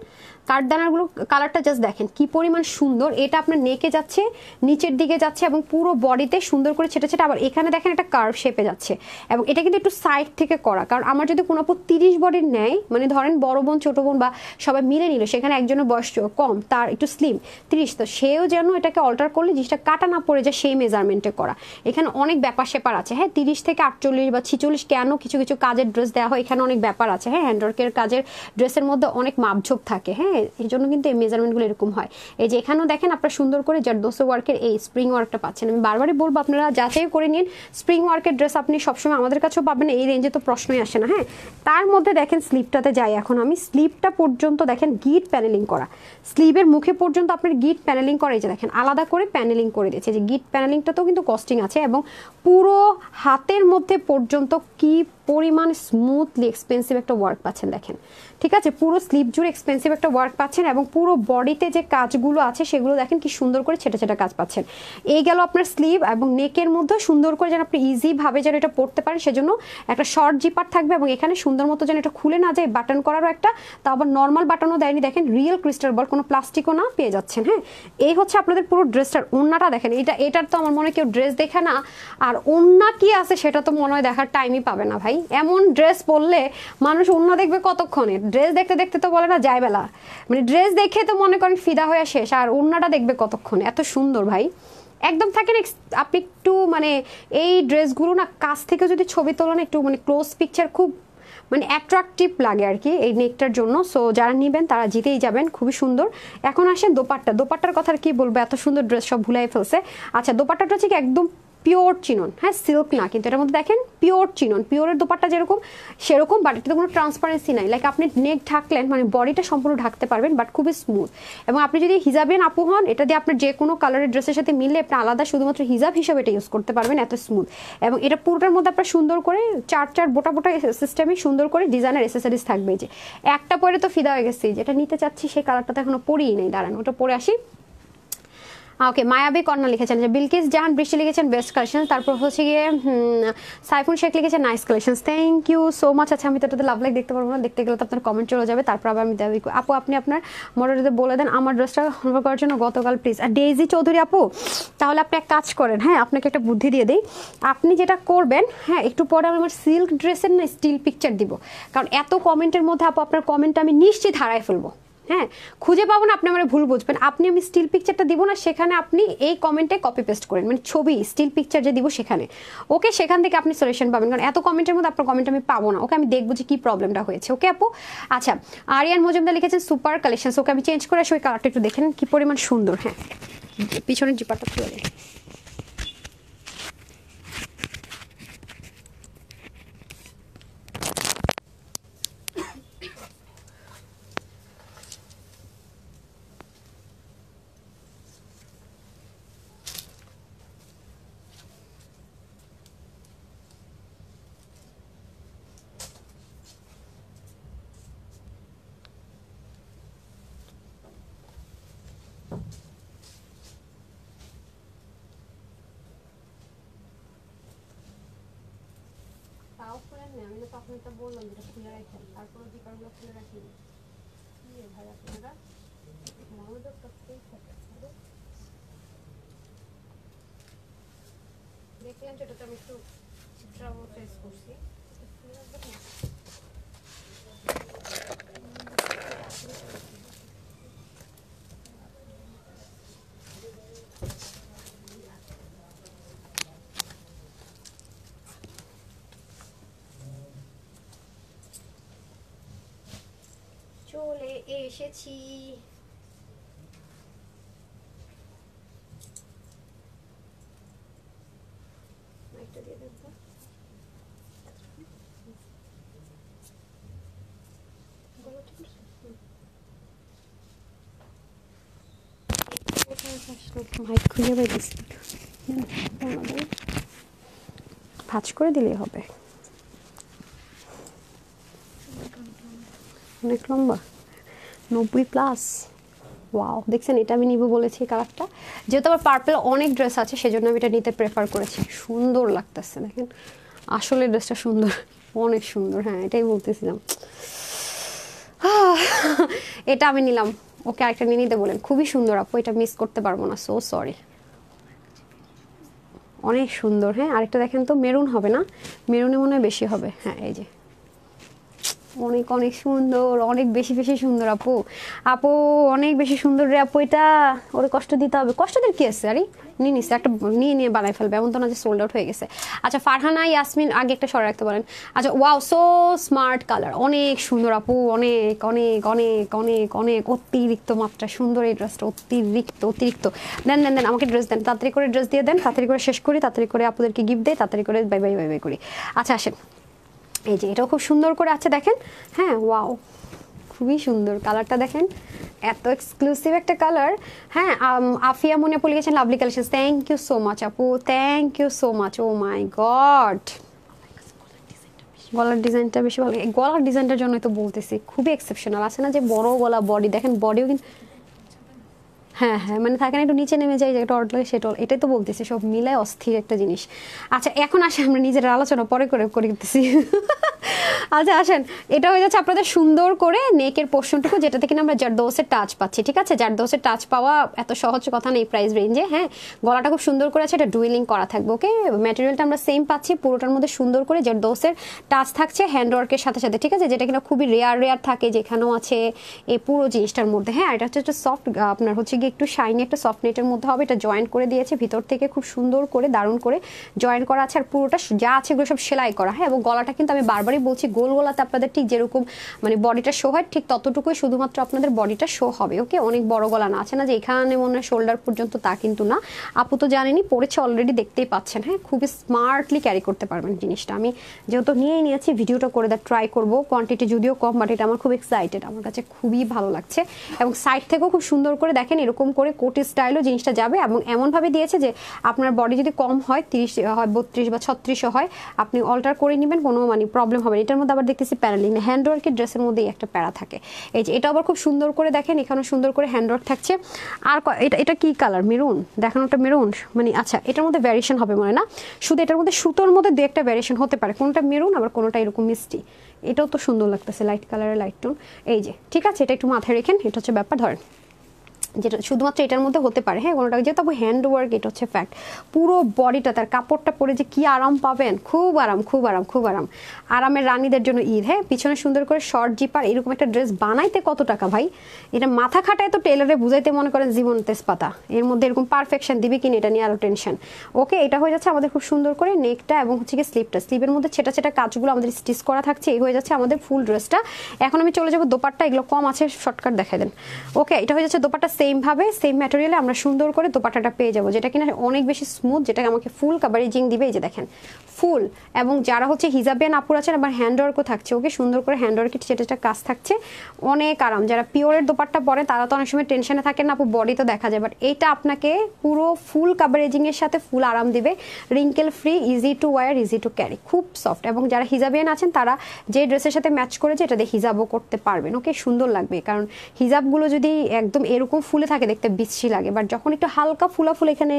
কাঠদানারগুলো কালারটা জাস্ট দেখেন কি পরিমাণ সুন্দর। এটা আপনার নেকে যাচ্ছে, নিচের দিকে যাচ্ছে এবং পুরো বডিতে সুন্দর করে ছেটে ছেটে, আবার এখানে দেখেন একটা কার্ভ শেপে যাচ্ছে। এবং এটা কিন্তু একটু সাইড থেকে করা, কারণ আমার যদি কোনো আপু 30 বডির নেয়, মানে ধরেন বড় বোন ছোট বোন বা সবাই মিলে নিল, সেখানে একজনের বয়স কম, তার একটু স্লিম 30, তো সেও যেন এটাকে অল্টার করলে জিনিসটা কাটা না পড়ে যায় সেই মেজারমেন্টে করা। এখানে অনেক ব্যাপার স্যাপার আছে। হ্যাঁ, 30 থেকে 48 বা 46 কেন কিছু কিছু কাজের ড্রেস দেওয়া হয়, এখানে অনেক ব্যাপার আছে। হ্যাঁ, হ্যান্ডওয়ার্কের কাজের ড্রেসের মধ্যে অনেক মাপঝোপ থাকে। হ্যাঁ, এই জন্য কিন্তু এই মেজারমেন্টগুলো এরকম হয়। এই যে এখানেও দেখেন আপনারা সুন্দর করে জারদোসি ওয়ার্কের এই স্প্রিং ওয়ার্কটা পাচ্ছেন। আমি বারবারই বলবো আপনারা যাচাই করে নিন, স্প্রিং ওয়ার্কের ড্রেস আপনি সবসময় আমাদের কাছেও পাবেন, এই রেঞ্জে তো প্রশ্নই আসে না। হ্যাঁ, তার মধ্যে দেখেন স্লিপটাতে যাই এখন আমি, স্লিপটা পর্যন্ত দেখেন গিট প্যানেলিং করা, স্লিভের মুখে পর্যন্ত আপনার গিট প্যানেলিং করে, এই যে দেখেন আলাদা করে প্যানেলিং করে দিয়েছে। যে গিট প্যানেলিংটাতেও কিন্তু কস্টিং আছে, এবং পুরো হাতের মধ্যে পর্যন্ত কি পরিমাণ স্মুথলি এক্সপেন্সিভ একটা ওয়ার্ক পাচ্ছেন দেখেন, ঠিক আছে? পুরো স্লিভ জুড়ে এক্সপেন্সিভ একটা ওয়ার্ক পাচ্ছেন এবং পুরো বডিতে যে কাজগুলো আছে সেগুলো দেখেন কি সুন্দর করে ছেটা ছেটা কাজ পাচ্ছেন। এই গেল আপনার স্লিভ এবং নেকের মধ্যে সুন্দর করে যেন আপনি ইজিভাবে যেন এটা পরতে পারেন, সেজন্য একটা শর্ট জিপার থাকবে এবং এখানে সুন্দর মতো যেন এটা খুলে না যায়, বাটন করারও একটা, তা আবার নর্মাল বাটনও দেয়নি, দেখেন রিয়েল ক্রিস্টাল বল, কোনো প্লাস্টিকও না, পেয়ে যাচ্ছেন। হ্যাঁ, এই হচ্ছে আপনাদের পুরো ড্রেসটার ওড়নাটা দেখেন, এটার তো আমার মনে হয় কেউ ড্রেস দেখে না, আর ওড়না কি আছে সেটা তো মনে হয় দেখার টাইমই পাবে না ভাই। এমন ড্রেস পরলে মানুষ ওড়না দেখবে কতক্ষণে? ড্রেস দেখতে দেখতে তো বলে না যায় বেলা, মানে ড্রেস দেখে তো মনে করেন ফিদা হয়ে শেষ, আর ওড়নাটা দেখবে কতক্ষণে? এত সুন্দর ভাই, একদম থাকেন। আপনি একটু মানে এই ড্রেসগুলো না কাছ থেকে যদি ছবি তোলেন, একটু মানে ক্লোজ পিকচার খুব মানে অ্যাট্রাকটিভ লাগে আর কি এই নেকটার জন্য। সো যারা নেবেন তারা জিতেই যাবেন, খুবই সুন্দর। এখন আসেন দোপাট্টার কথা আর কি বলবো, এত সুন্দর ড্রেস সব ভুলাই ফেলছে। আচ্ছা, দোপাট্টাটা হচ্ছে কি একদম পিওর চিনন, হ্যাঁ সিল্ক না, কিন্তু এটার মধ্যে দেখেন পিওর চিনন, পিওরের দোপাট্টা যেরকম সেরকম, বাট এটাতে কোনো ট্রান্সপারেন্সি নাই। লাইক আপনি নেক ঢাকলেন মানে বডিটা সম্পূর্ণ ঢাকতে পারবেন, বাট খুবই স্মুথ। এবং আপনি যদি হিজাবিয়ান আপু হন, এটা দিয়ে আপনার যে কোনো কালারের ড্রেসের সাথে মিললে আপনি আলাদা শুধুমাত্র হিজাব হিসাবে এটা ইউজ করতে পারবেন, এত স্মুথ। এবং এটা পুরোটার মধ্যে আপনার সুন্দর করে চার বোটা সিস্টেমে সুন্দর করে ডিজাইনের এসেসারিজ থাকবে। যে একটা পরে তো ফিদা হয়ে গেছি, যেটা নিতে চাচ্ছি সেই কালারটা তো এখনো পরেই নেই, দাঁড়ান ওটা পরে আসি। ওকে, মায়াবী কর্ণা লিখেছেন, যে বিলকিস জাহান বৃষ্টি লিখেছেন বেস্ট কালেকশন, তারপর হচ্ছে গিয়ে সাইফুন শেখ লিখেছেন nice collection, thank you so much. আচ্ছা, আমি তো এটাতে লাভ লাইক দেখতে পারবো না, দেখতে গেলে তো আপনার কমেন্ট চলে যাবে, তারপর আবার আমি দেবো। আপু আপনি আপনার মডেলতে বলে দেন আমার ড্রেসটা কনভার করার জন্য গতকাল প্লিজ। আর ডেইজি চৌধুরী আপু, তাহলে আপনি এক কাজ করেন, হ্যাঁ আপনাকে একটা বুদ্ধি দিয়ে দিই, আপনি যেটা করবেন, হ্যাঁ একটু পরে আমি আমার সিল্ক ড্রেসের না স্টিল পিকচার দিব, কারণ এত কমেন্টের মধ্যে আপু আপনার কমেন্ট আমি নিশ্চিত হারাই ফেলবো। হ্যাঁ, খুঁজে পাবো না, আপনি আমার ভুল বুঝবেন। আমি স্টিল পিকচারটা দিব না, সেখানে আপনি এই কমেন্টে কপি পেস্ট করেন, মানে ছবি স্টিল পিকচার যে দিব সেখানে, ওকে সেখান থেকে আপনি সলিউশন পাবেন, কারণ এত কমেন্টের মধ্যে আপনার কমেন্ট আমি পাবো না। ওকে, আমি দেখবো যে কি প্রবলেমটা হয়েছে। ওকে আপু, আচ্ছা আরিয়ান মজুমদার লিখেছেন সুপার কালেকশন, ওকে আমি চেঞ্জ করে আসি, ওই কালারটা একটু দেখেন কি পরিমাণ সুন্দর। হ্যাঁ, পিছনের জিপারটা খুলে দিন। তাও খুলে নেই, আমি তো আপনাকে বললাম যেটা খুলে রাখেন, তারপরে জিপারগুলো খুলে রাখি ভাই, আপনারা মনোযোগ করতেই থাকে। দেখলেন যেটাতে আমি একটু ট্রাভেল ফেস করছি, চলে এসেছি। একটা দিয়ে দেব, মাইক খুলে বেরিয়েছি, ভাঁজ করে দিলেই হবে। অনেক লম্বা, 90+। ওয়াও, দেখছেন এটা আমি নিব বলেছি কালারটা, যেহেতু আমার পার্পল অনেক ড্রেস আছে সেজন্য আমি এটা নিতে প্রেফার করেছি। সুন্দর লাগতেছে দেখেন, আসলে ড্রেসটা সুন্দর, অনেক সুন্দর। হ্যাঁ, এটাই বলতেছিলাম, এটা আমি নিলাম। ওকে, আরেকটা নিয়ে নিতে বলেন, খুবই সুন্দর আপু, এটা মিস করতে পারবো না, সো সরি, অনেক সুন্দর। হ্যাঁ, আরেকটা দেখেন তো, মেরুন হবে না? মেরুনে মনে হয় বেশি হবে। হ্যাঁ, এই যে অনেক অনেক সুন্দর, অনেক বেশি বেশি সুন্দর আপু, আপু অনেক বেশি সুন্দর রে আপু। এটা ওরে কষ্ট দিতে হবে, কষ্ট দিয়ে কি আছে? আরে নিয়ে নিচ্ছে একটা, নিয়ে বানাই ফেলবে, এমন তো না যে সোল্ড আউট হয়ে গেছে। আচ্ছা, ফারহানা ইয়াসমিন আগে একটা সরে রাখতে বলেন। আচ্ছা, ওয়াও সো স্মার্ট কালার, অনেক সুন্দর আপু, অনেক অনেক অনেক অনেক অনেক অতিরিক্ত মাত্রা সুন্দর এই ড্রেসটা, অতিরিক্ত। দেন দেন দেন আমাকে ড্রেস দেন, তাড়াতাড়ি করে ড্রেস দিয়ে দেন, তাড়াতাড়ি করে শেষ করি, তাড়াতাড়ি করে আপুদেরকে গিফট দেয়, তাড়াতাড়ি করে বাই বাই বাই বাই করি। আচ্ছা আসেন, এই যে এটাও খুব সুন্দর করে আছে দেখেন। হ্যাঁ, ওয়াও, খুবই সুন্দর কালারটা দেখেন, এত এক্সক্লুসিভ একটা কালার। হ্যাঁ, আফিয়া মনে আপু লিখেছেন lovely collection, thank you so much আপু, thank you so much. Oh my God, গলার ডিজাইনটা বেশি ভালো, এই গলার ডিজাইনটার জন্যই তো বলতেছি, খুবই এক্সেপশনাল আছে না, যে বড় গলা, বডি দেখেন, বডিও কিন্তু হ্যাঁ হ্যাঁ মানে থাকে না একটু নিচে নেমে যায়, যে একটা অড লাগে সেটা, এটাই তো বলতেছি, সব মিলায় অস্থির একটা জিনিস। আচ্ছা এখন আসে আমরা নিজের আলোচনা পরে করতেছি। আচ্ছা আসেন, এটা হয়ে যাচ্ছে আপনাদের সুন্দর করে নেকের পোর্শনটুকু, যেটাতে কিনা আমরা জারদৌসের টাচ পাচ্ছি, ঠিক আছে। জারদৌসের টাচ পাওয়া এত সহজ কথা নেই প্রাইস রেঞ্জে। হ্যাঁ, গলাটা খুব সুন্দর করে আছে, এটা ডুয়েলিং করা থাকবে। ওকে, ম্যাটেরিয়ালটা আমরা সেম পাচ্ছি, পুরোটার মধ্যে সুন্দর করে জারদৌসের টাচ থাকছে হ্যান্ডওয়ার্কের সাথে সাথে, ঠিক আছে, যেটা কিনা খুবই রেয়ার থাকে, যেখানেও আছে এই পুরো জিনিসটার মধ্যে। হ্যাঁ, এটা হচ্ছে একটা সফট, আপনার হচ্ছে গিয়ে একটু শাইনি একটা সফট নেটের মধ্যে হবে, এটা জয়েন্ট করে দিয়েছে ভিতর থেকে, খুব সুন্দর করে দারুণ করে জয়েন্ট করা আছে, আর পুরোটা যা আছে এগুলো সব সেলাই করা। হ্যাঁ, এবং গলাটা কিন্তু আমি বারবারই বলছি, গোল গলাতে আপনাদের ঠিক যেরকম মানে বডিটা শো হয়, ঠিক ততটুকুই শুধুমাত্র আপনাদের বডিটা শো হবে। ওকে, অনেক বড় গলা না, আছে না যে এখানে মনে হয় শোল্ডার পর্যন্ত, তা কিন্তু না। আপু তো জানেনি, পড়েছে অলরেডি, দেখতেই পাচ্ছেন। হ্যাঁ, খুবই স্মার্টলি ক্যারি করতে পারবেন জিনিসটা। আমি যেহেতু নিয়েই নিয়েছি, ভিডিওটা করে ট্রাই করবো, কোয়ান্টিটি যদিও কম, বাট এটা আমার খুব এক্সাইটেড, আমার কাছে খুবই ভালো লাগছে। এবং সাইড থেকেও খুব সুন্দর করে দেখেন, এরকম করে কোটি স্টাইলও জিনিসটা যাবে, এবং এমনভাবে দিয়েছে যে আপনার বডি যদি কম হয়, 30 হয়, 32 বা 36 হয়, আপনি অল্টার করে নেবেন, কোনো মানে প্রবলেম হবে না। এটার মধ্যে আবার দেখতেছি প্যারালিং, হ্যান্ডওয়ার্কের ড্রেসের মধ্যেই একটা প্যারা থাকে। এই যে এটা আবার খুব সুন্দর করে দেখেন, এখানে সুন্দর করে হ্যান্ডওয়ার্ক থাকছে। আর এটা কি কালার? মেরুন, দেখানোটা মেরুন মানে, আচ্ছা এটার মধ্যে ভ্যারিয়েশন হবে মনে না, শুধু এটার মধ্যে সুতোর মধ্যে দু একটা ভ্যারিয়েশন হতে পারে, কোনটা মেরুন আবার কোনটা এরকম মিষ্টি। এটাও তো সুন্দর লাগতেছে, লাইট কালারের লাইট টোন। এই যে ঠিক আছে, এটা একটু মাথায় রেখেন, এটা হচ্ছে ব্যাপার। ধরেন যেটা শুধুমাত্র এটার মধ্যে হতে পারে, হ্যাঁ, কোনোটা যেহেতু হ্যান্ড ওয়ার্ক, এটা হচ্ছে ফ্যাক্ট। পুরো বডিটা, তার কাপড়টা পরে যে কি আরাম পাবেন, খুব আরাম, খুব আরাম, খুব আরাম। আরামের রানীদের জন্য ঈদ। হ্যাঁ, পিছনে সুন্দর করে শর্ট জিপার, এরকম একটা ড্রেস বানাইতে কত টাকা ভাই, এটা মাথা খাটায় তো টেলারে বুঝাইতে মনে করেন জীবন তেজপাতা, এর মধ্যে এরকম পারফেকশন দিবে কিনা এটা নিয়ে আরো টেনশন। ওকে, এটা হয়ে যাচ্ছে আমাদের খুব সুন্দর করে নেকটা, এবং হচ্ছে কি স্লিপটা, স্লিপের মধ্যে ছেটা ছেটা কাজগুলো আমাদের স্টিচ করা থাকছে। এই হয়ে যাচ্ছে আমাদের ফুল ড্রেসটা। এখন আমি চলে যাবো দোপাট্টা, এগুলো কম আছে, শর্টকাট দেখাই দেন। ওকে, এটা হয়ে যাচ্ছে দোপাট্টা, সেম ভাবে সেম ম্যাটেরিয়ালে আমরা সুন্দর করে দোপাট্টাটা পেয়ে যাবো, যেটা কিনা অনেক বেশি স্মুথ, যেটা আমাকে ফুল কাভারেজিং দিবে। এই যে দেখেন ফুল, এবং যারা হচ্ছে হিজাবিয়ান আপুর আছেন, আবার হ্যান্ডওয়ার্কও থাকছে। ওকে, সুন্দর করে হ্যান্ডওয়ার্কের যেটা কাজ থাকছে, অনেক আরাম। যারা পিওরের দোপাট্টা পরে তারা তো অনেক সময় টেনশনে থাকেন না, আপু বডি তো দেখা যায়, বাট এইটা আপনাকে পুরো ফুল কাভারেজিং এর সাথে ফুল আরাম দিবে, wrinkle free, easy to wire, easy to carry, খুব সফট। এবং যারা হিজাবিয়ান আছেন তারা যে ড্রেসের সাথে ম্যাচ করেছে এটা দিয়ে হিজাবও করতে পারবেন। ওকে, সুন্দর লাগবে, কারণ হিজাবগুলো যদি একদম এরকম ফুলে থাকে দেখতে বিশ্রী লাগে, বাট যখন একটু হালকা ফুলা ফুল, এখানে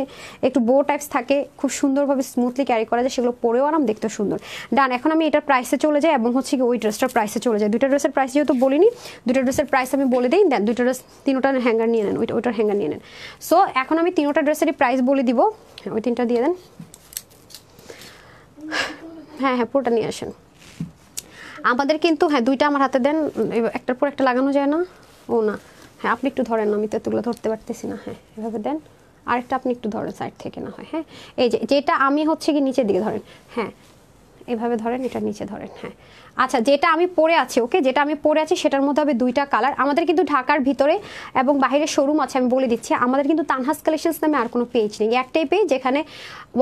একটু বো টাইপস থাকে, খুব সুন্দরভাবে স্মুথলি ক্যারি করা যায়, সেগুলো পরেও আরাম, দেখতে সুন্দর। ডান, এখন আমি এটার প্রাইসে চলে যাই, এবং হচ্ছে কি ওই ড্রেসটার প্রাইসে চলে যায়। দুইটা ড্রেসের প্রাইস যেহেতু বলিনি, দুইটা ড্রেসের প্রাইস আমি বলে দিই, দেন দুইটা ড্রেস, তিনোটা হ্যাঙ্গার নিয়ে নেন, ওইটার হ্যাঙ্গার নিয়ে নেন। সো এখন আমি তিনোটা ড্রেসেরই প্রাইস বলে দিব, ওই তিনটা দিয়ে দেন। হ্যাঁ হ্যাঁ, পুরোটা নিয়ে আসেন। আমাদের কিন্তু হ্যাঁ দুইটা আমার হাতে দেন, একটার পর একটা লাগানো যায় না, ও না, হ্যাঁ আপনি একটু ধরেন, আমি তো এতগুলো ধরতে পারতেছি না। হ্যাঁ, এভাবে দেন, আরেকটা আপনি একটু ধরেন সাইড থেকে না হয়। হ্যাঁ, এই যে যেটা আমি হচ্ছে কি নিচের দিকে ধরেন, হ্যাঁ এভাবে ধরেন, এটা নিচে ধরেন। হ্যাঁ, আচ্ছা যেটা আমি পরে আছি, ওকে, যেটা আমি পরে আছি সেটার মধ্যে হবে দুইটা কালার। আমাদের কিন্তু ঢাকার ভিতরে এবং বাইরে শোরুম আছে, আমি বলে দিচ্ছি। আমাদের কিন্তু তানহাস কালেকশনস নামে আর কোনো পেজ নেই, একটাই পেজ যেখানে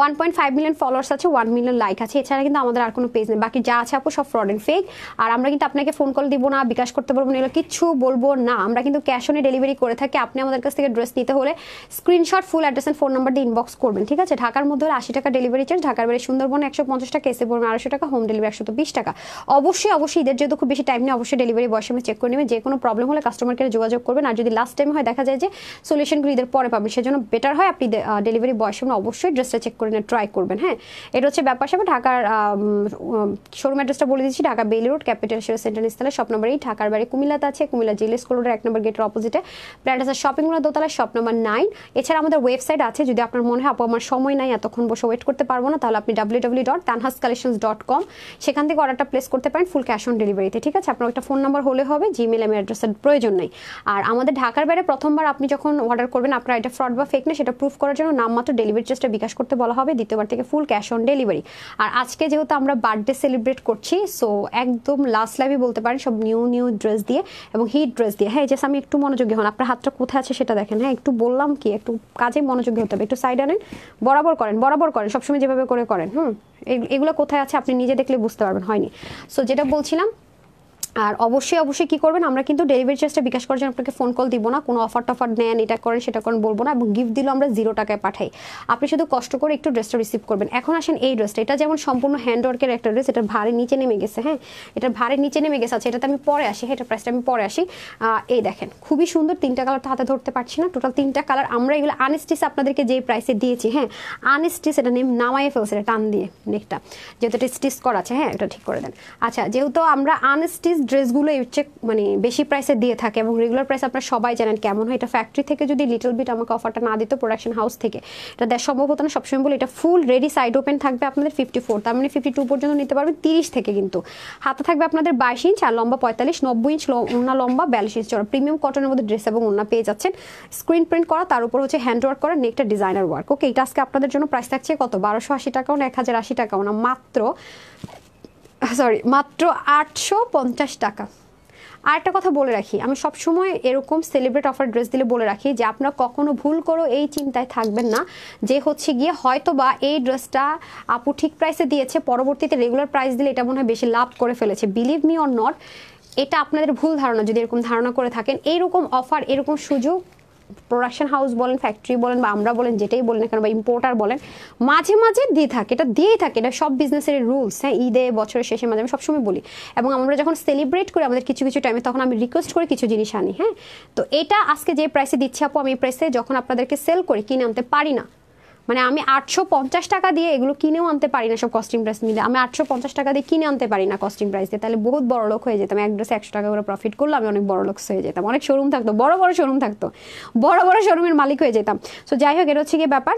1.5 মিলিয়ন ফলোয়ার্স আছে, 1 মিলিয়ন লাইক আছে, এছাড়া কিন্তু আমাদের আর কোনো পেজ নেই। বাকি যা আছে আপু সব ফ্রড এন্ড ফেক। আর আমরা কিন্তু আপনাকে ফোন কল দিব না, বিকাশ করতে পারবো না, এগুলো কিচ্ছু বলবো না। আমরা কিন্তু ক্যাশ অনে ডেলিভারি করে থাকি। আপনি আমাদের কাছ থেকে ড্রেস নিতে হলে screenshot, full address and phone number দিয়ে ইনবক্স করবেন, ঠিক আছে। ঢাকার মধ্যে হলে 80 টাকা ডেলিভারি চার্জ, ঢাকার বাইরে সুন্দরবনে 150 টাকা, এসে পড়বেন 250 টাকা, হোম ডেলিভারি 120 টাকা। অবশ্যই ঈদের যেহেতু খুব বেশি টাইম নেই, অবশ্যই ডেলিভারি বয়ের সামনে চেক করে নেবেন। যে কোনো প্রবলেম হলে কাস্টমার কেয়ারে যোগাযোগ করবেন। আর যদি লাস্ট টাইম হয় দেখা যায় যে সলিউশনগুলো ঈদের পরে পাবেন, সেজন্য বেটার হয় আপনি ডেলিভারি বয়ের সামনে অবশ্যই ড্রেসটা চেক করে নিয়ে ট্রাই করবেন। হ্যাঁ, এটা হচ্ছে ব্যাপার সাথে। ঢাকার শোরুম অ্যাড্রেসটা বলে দিচ্ছি, Dhaka Bailey Road, Capital Centre নিস্তালা, শপ নাম্বার 8। ঢাকার বাইরে কুমিল্লাতে আছে, কুমিল্লা জিএলএস রোডের 1 নম্বর গেটের অপোজিটে প্ল্যান্টাসা শপিং মল দোতলা, শপ নাম্বার 9। এছাড়া আমাদের ওয়েবসাইট আছে, যদি আপনার মনে হয় আপু আমার সময় নাই, এতক্ষণ বসে ওয়েট করতে পারবো না, তাহলে আপনি www.tanhascollections.com, সেখান থেকে অর্ডারটা প্লেস করতে পারেন ফুল ক্যাশ অন ডেলিভারিতে, ঠিক আছে। আপনার একটা ফোন নাম্বার হলে হবে, জিমেল এম অ্যাড্রেসের প্রয়োজন নেই। আর আমাদের ঢাকার বাইরে প্রথমবার আপনি যখন অর্ডার করবেন, আপনার এটা ফ্রড বা ফেক না সেটা প্রুফ করার জন্য নামমাত্র ডেলিভারি চার্জটা বিকাশ করতে বলা হবে, দ্বিতীয়বার থেকে ফুল ক্যাশ অন ডেলিভারি। আর আজকে যেহেতু আমরা বার্থডে সেলিব্রেট করছি, সো একদম লাস্ট লাইভে বলতে পারেন সব নিউ ড্রেস দিয়ে এবং হিট ড্রেস দিয়ে। হ্যাঁ, জাস্ট আমি একটু মনোযোগী হন, আপনার হাতটা কোথায় আছে সেটা দেখেন। হ্যাঁ, একটু বললাম কি, একটু কাজে মনোযোগী হতে হবে, একটু সাইড আনেন, বরাবর করেন সবসময় যেভাবে করেন। এগুলো কোথায় আছে আপনি নিজে দেখলে বুঝতে পারবেন, হয়নি। সো যেটা বলছিলাম, আর অবশ্যই কি করবেন, আমরা কিন্তু ডেলিভারি চার্জটা বিকাশ করার জন্য আপনাকে ফোন কল দিব না, কোনো অফার টফার নেন, এটা করেন সেটা করেন বলবো না, এবং গিফট দিলেও আমরা 0 টাকায় পাঠাই। আপনি শুধু কষ্ট করে একটু ড্রেসটা রিসিভ করবেন। এখন আসেন এই ড্রেসটা, এটা যেমন সম্পূর্ণ হ্যান্ডওয়ার্কের একটা ড্রেস, এটা ভারী নিচে নেমে গেছে, হ্যাঁ এটা ভারী নিচে নেমে গেছে। আচ্ছা এটাতে আমি পরে আসি, হ্যাঁ এটা প্রাইসটা আমি পরে আসি। এই দেখেন খুবই সুন্দর, 3টা কালার তো হাতে ধরতে পারছি না, টোটাল 3টা কালার। আমরা এগুলো আনস্টিচ আপনাদেরকে যে প্রাইসে দিয়েছি, হ্যাঁ আনস্টিচ, এটা নামাইয়ে ফেলছে এটা টান দিয়ে নেকটা, যেহেতু এটা স্টিচ করা আছে, হ্যাঁ এটা ঠিক করে দেন। আচ্ছা যেহেতু আমরা আনস্টিচ ড্রেসগুলো মানে বেশি প্রাইসে দিয়ে থাকে এবং রেগুলার প্রাইস আপনারা সবাই জানেন কেমন হয়, এটা ফ্যাক্টরি থেকে যদি লিটল বিট আমাকে অফারটা না দিত, প্রোডাকশন হাউস থেকে এটা দেওয়া সম্ভব হতো না। সবসময় বলি এটা ফুল রেডি সাইড ওপেন থাকবে আপনাদের 54, তার মানে 52 পর্যন্ত নিতে পারবেন 30 থেকে, কিন্তু হাতে থাকবে আপনাদের 22 ইঞ্চ আর লম্বা 45, 90 ইঞ্চ ওড়না লম্বা, 42 ইঞ্চ চড়া, প্রিমিয়াম কটনের মধ্যে ড্রেস এবং ওড়না পেয়ে যাচ্ছেন। স্ক্রিন প্রিন্ট করা, তার উপর হচ্ছে হ্যান্ড ওয়ার্ক করা, নেকটা ডিজাইনার ওয়ার্ক। ওকে এটা আজকে আপনাদের জন্য প্রাইস থাকছে কত, 1280 টাকাও না 1080 টাকাও না, মাত্র 850 টাকা। আর একটা কথা বলে রাখি, আমি সবসময় এরকম সেলিব্রেট অফার ড্রেস দিলে বলে রাখি যে আপনারা কখনো ভুল করো এই চিন্তায় থাকবেন না যে হচ্ছে গিয়ে হয়তো বা এই ড্রেসটা আপু ঠিক প্রাইসে দিয়েছে, পরবর্তীতে রেগুলার প্রাইস দিলে এটা মনে হয় বেশি লাভ করে ফেলেছে। বিলিভ মি অর নট, এটা আপনাদের ভুল ধারণা। যদি এরকম ধারণা করে থাকেন, এইরকম অফার এরকম সুযোগ প্রোডাকশন হাউস বলেন, ফ্যাক্টরি বলেন, বা আমরা বলেন, যেটাই বলেন কেন, বা ইম্পোর্টার বলেন, মাঝে মাঝে দিয়ে থাকে, এটা দিয়েই থাকে, এটা সব বিজনেসের রুলস। হ্যাঁ ঈদে, বছরের শেষে, মাঝে আমি সবসময় বলি, এবং আমরা যখন সেলিব্রেট করি আমাদের কিছু কিছু টাইমে, তখন আমি রিকোয়েস্ট করে কিছু জিনিস আনি। হ্যাঁ তো এটা আজকে যে প্রাইসে দিচ্ছি আপু, আমি এই প্রাইসে যখন আপনাদেরকে সেল করি কিনে আনতে পারি না, মানে আমি 850 টাকা দিয়ে এগুলো কিনেও আনতে পারি না, সব কস্টিং প্রাইস মিলে আমি 850 টাকা দিয়ে কিনে আনতে পারি না কস্টিং প্রাইস দিয়ে, তাহলে বহুত বড় লোক হয়ে যেতাম। এক ড্রেসে 100 টাকা করে প্রফিট করলে আমি অনেক বড় লোক হয়ে যেতাম, অনেক শোরুম থাকতো, বড় বড় শোরুম থাকতো, বড় বড় শোরুমের মালিক হয়ে যেতাম। সো যাই হোক, এটা হচ্ছে গিয়ে ব্যাপার।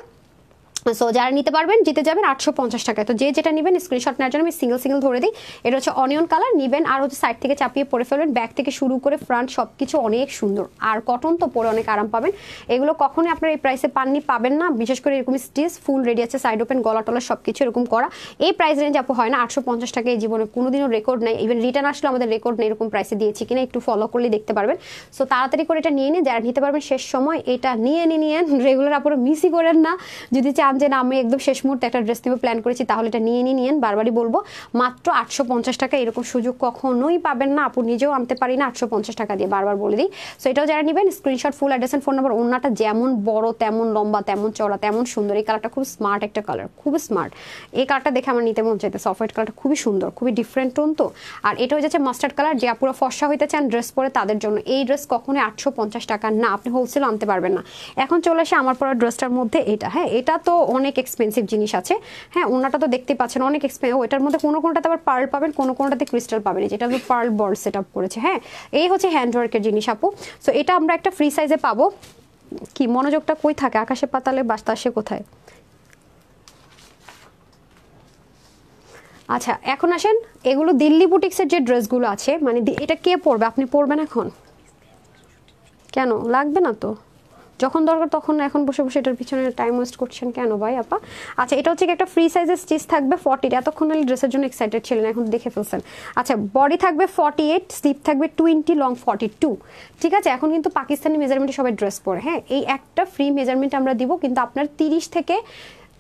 সো যারা নিতে পারবেন জিতে যাবেন 850 টাকায়। তো যে যেটা নেবেন স্ক্রিনশট নেওয়ার জন্য আমি সিঙ্গেল ধরে দিই। এটা হচ্ছে অনিয়ন কালার, নেবেন আর হচ্ছে সাইড থেকে চাপিয়ে পরে ফেলবেন, ব্যাক থেকে শুরু করে ফ্রন্ট সবকিছু অনেক সুন্দর, আর কটন তো পরে অনেক আরাম পাবেন। এগুলো কখনোই আপনারা এই প্রাইসে পাবেন না, বিশেষ করে এরকম স্টিচ ফুল রেডি আছে, সাইড ওপেন, গলা টলা সবকিছু এরকম করা। এই প্রাইস রেঞ্জ আপু হয় না 850 টাকা, এই জীবনে কোনোদিনও রেকর্ড নেই, ইভেন রিটার্ন আসলে আমাদের রেকর্ড নেই এরকম প্রাইসে দিয়েছি কিনা, একটু ফলো করলে দেখতে পারবেন। সো তাড়াতাড়ি করে এটা নিয়ে নিন, যারা নিতে পারবেন শেষ সময় এটা নিয়ে নিন, রেগুলার আপনারা মিসই করেন না। যদি চান যে না আমি একদম শেষ মুহূর্তে একটা ড্রেস নিয়ে প্ল্যান করেছি, তাহলে এটা নিয়ে নিন, বারবারই বলবো মাত্র 850 টাকা। এরকম সুযোগ কখনোই পাবেন না, আপু নিজেও আনতে পারি না 850 টাকা দিয়ে, বারবার বলে দিই। সো এটাও যারা নেবেন screenshot, full address and phone number. ওড়নাটা যেমন বড় তেমন লম্বা তেমন চড়া তেমন সুন্দর, এই কালারটা খুব স্মার্ট একটা কালার, খুব স্মার্ট। এই কালারটা দেখে আমার নিতে মন চাইতে, সফট হোয়াইট কালারটা খুবই সুন্দর, খুবই ডিফারেন্ট টোন তো। আর এটা হয়ে যাচ্ছে মাস্টার্ড কালার, যে আপুরা ফর্সা হইতে চান ড্রেস পরে তাদের জন্য এই ড্রেস কখনোই 850 টাকা না, আপনি হোলসেল আনতে পারবেন না। এখন চলে আসে আমার পরা ড্রেসটার মধ্যে এটা। হ্যাঁ এটা তো অনেক এক্সপেন্সিভ জিনিস আছে, হ্যাঁ ওনাটা তো দেখতে পাচ্ছেন অনেক এক্সপেন্সিভ। ওইটার মধ্যে কোনোটাতে আবার পার্ল পাবেন, কোনোটাতে ক্রিস্টাল পাবেন, যেটা আমি পার্ল বল সেট আপ করেছে। হ্যাঁ এই হচ্ছে হ্যান্ডওয়ার্কের জিনিস আপু। সো এটা আমরা একটা ফ্রি সাইজে পাবো। কি মনোযোগটা কই থাকে, আকাশে পাতালে বাতাসে কোথায়। আচ্ছা এখন আসেন, এগুলো দিল্লি বুটিক্সের যে ড্রেসগুলো আছে, মানে এটা কে পরবে, আপনি পরবেন এখন? কেন লাগবে না তো, যখন দরকার তখন, এখন বসে বসে এটার পিছনে টাইম ওয়েস্ট করছেন কেন ভাই আপা? আচ্ছা এটা হচ্ছে একটা ফ্রি সাইজের স্টিচ থাকবে 40, এতক্ষণ ড্রেসের জন্য এক্সাইটেড ছিলেন, এখন দেখে ফেলছেন। আচ্ছা বডি থাকবে 48, স্লিপ থাকবে 20, লং 42। ঠিক আছে, এখন কিন্তু পাকিস্তানি মেজারমেন্টে সবাই ড্রেস পরে। হ্যাঁ এই একটা ফ্রি মেজারমেন্ট আমরা দিব, কিন্তু আপনার 30 থেকে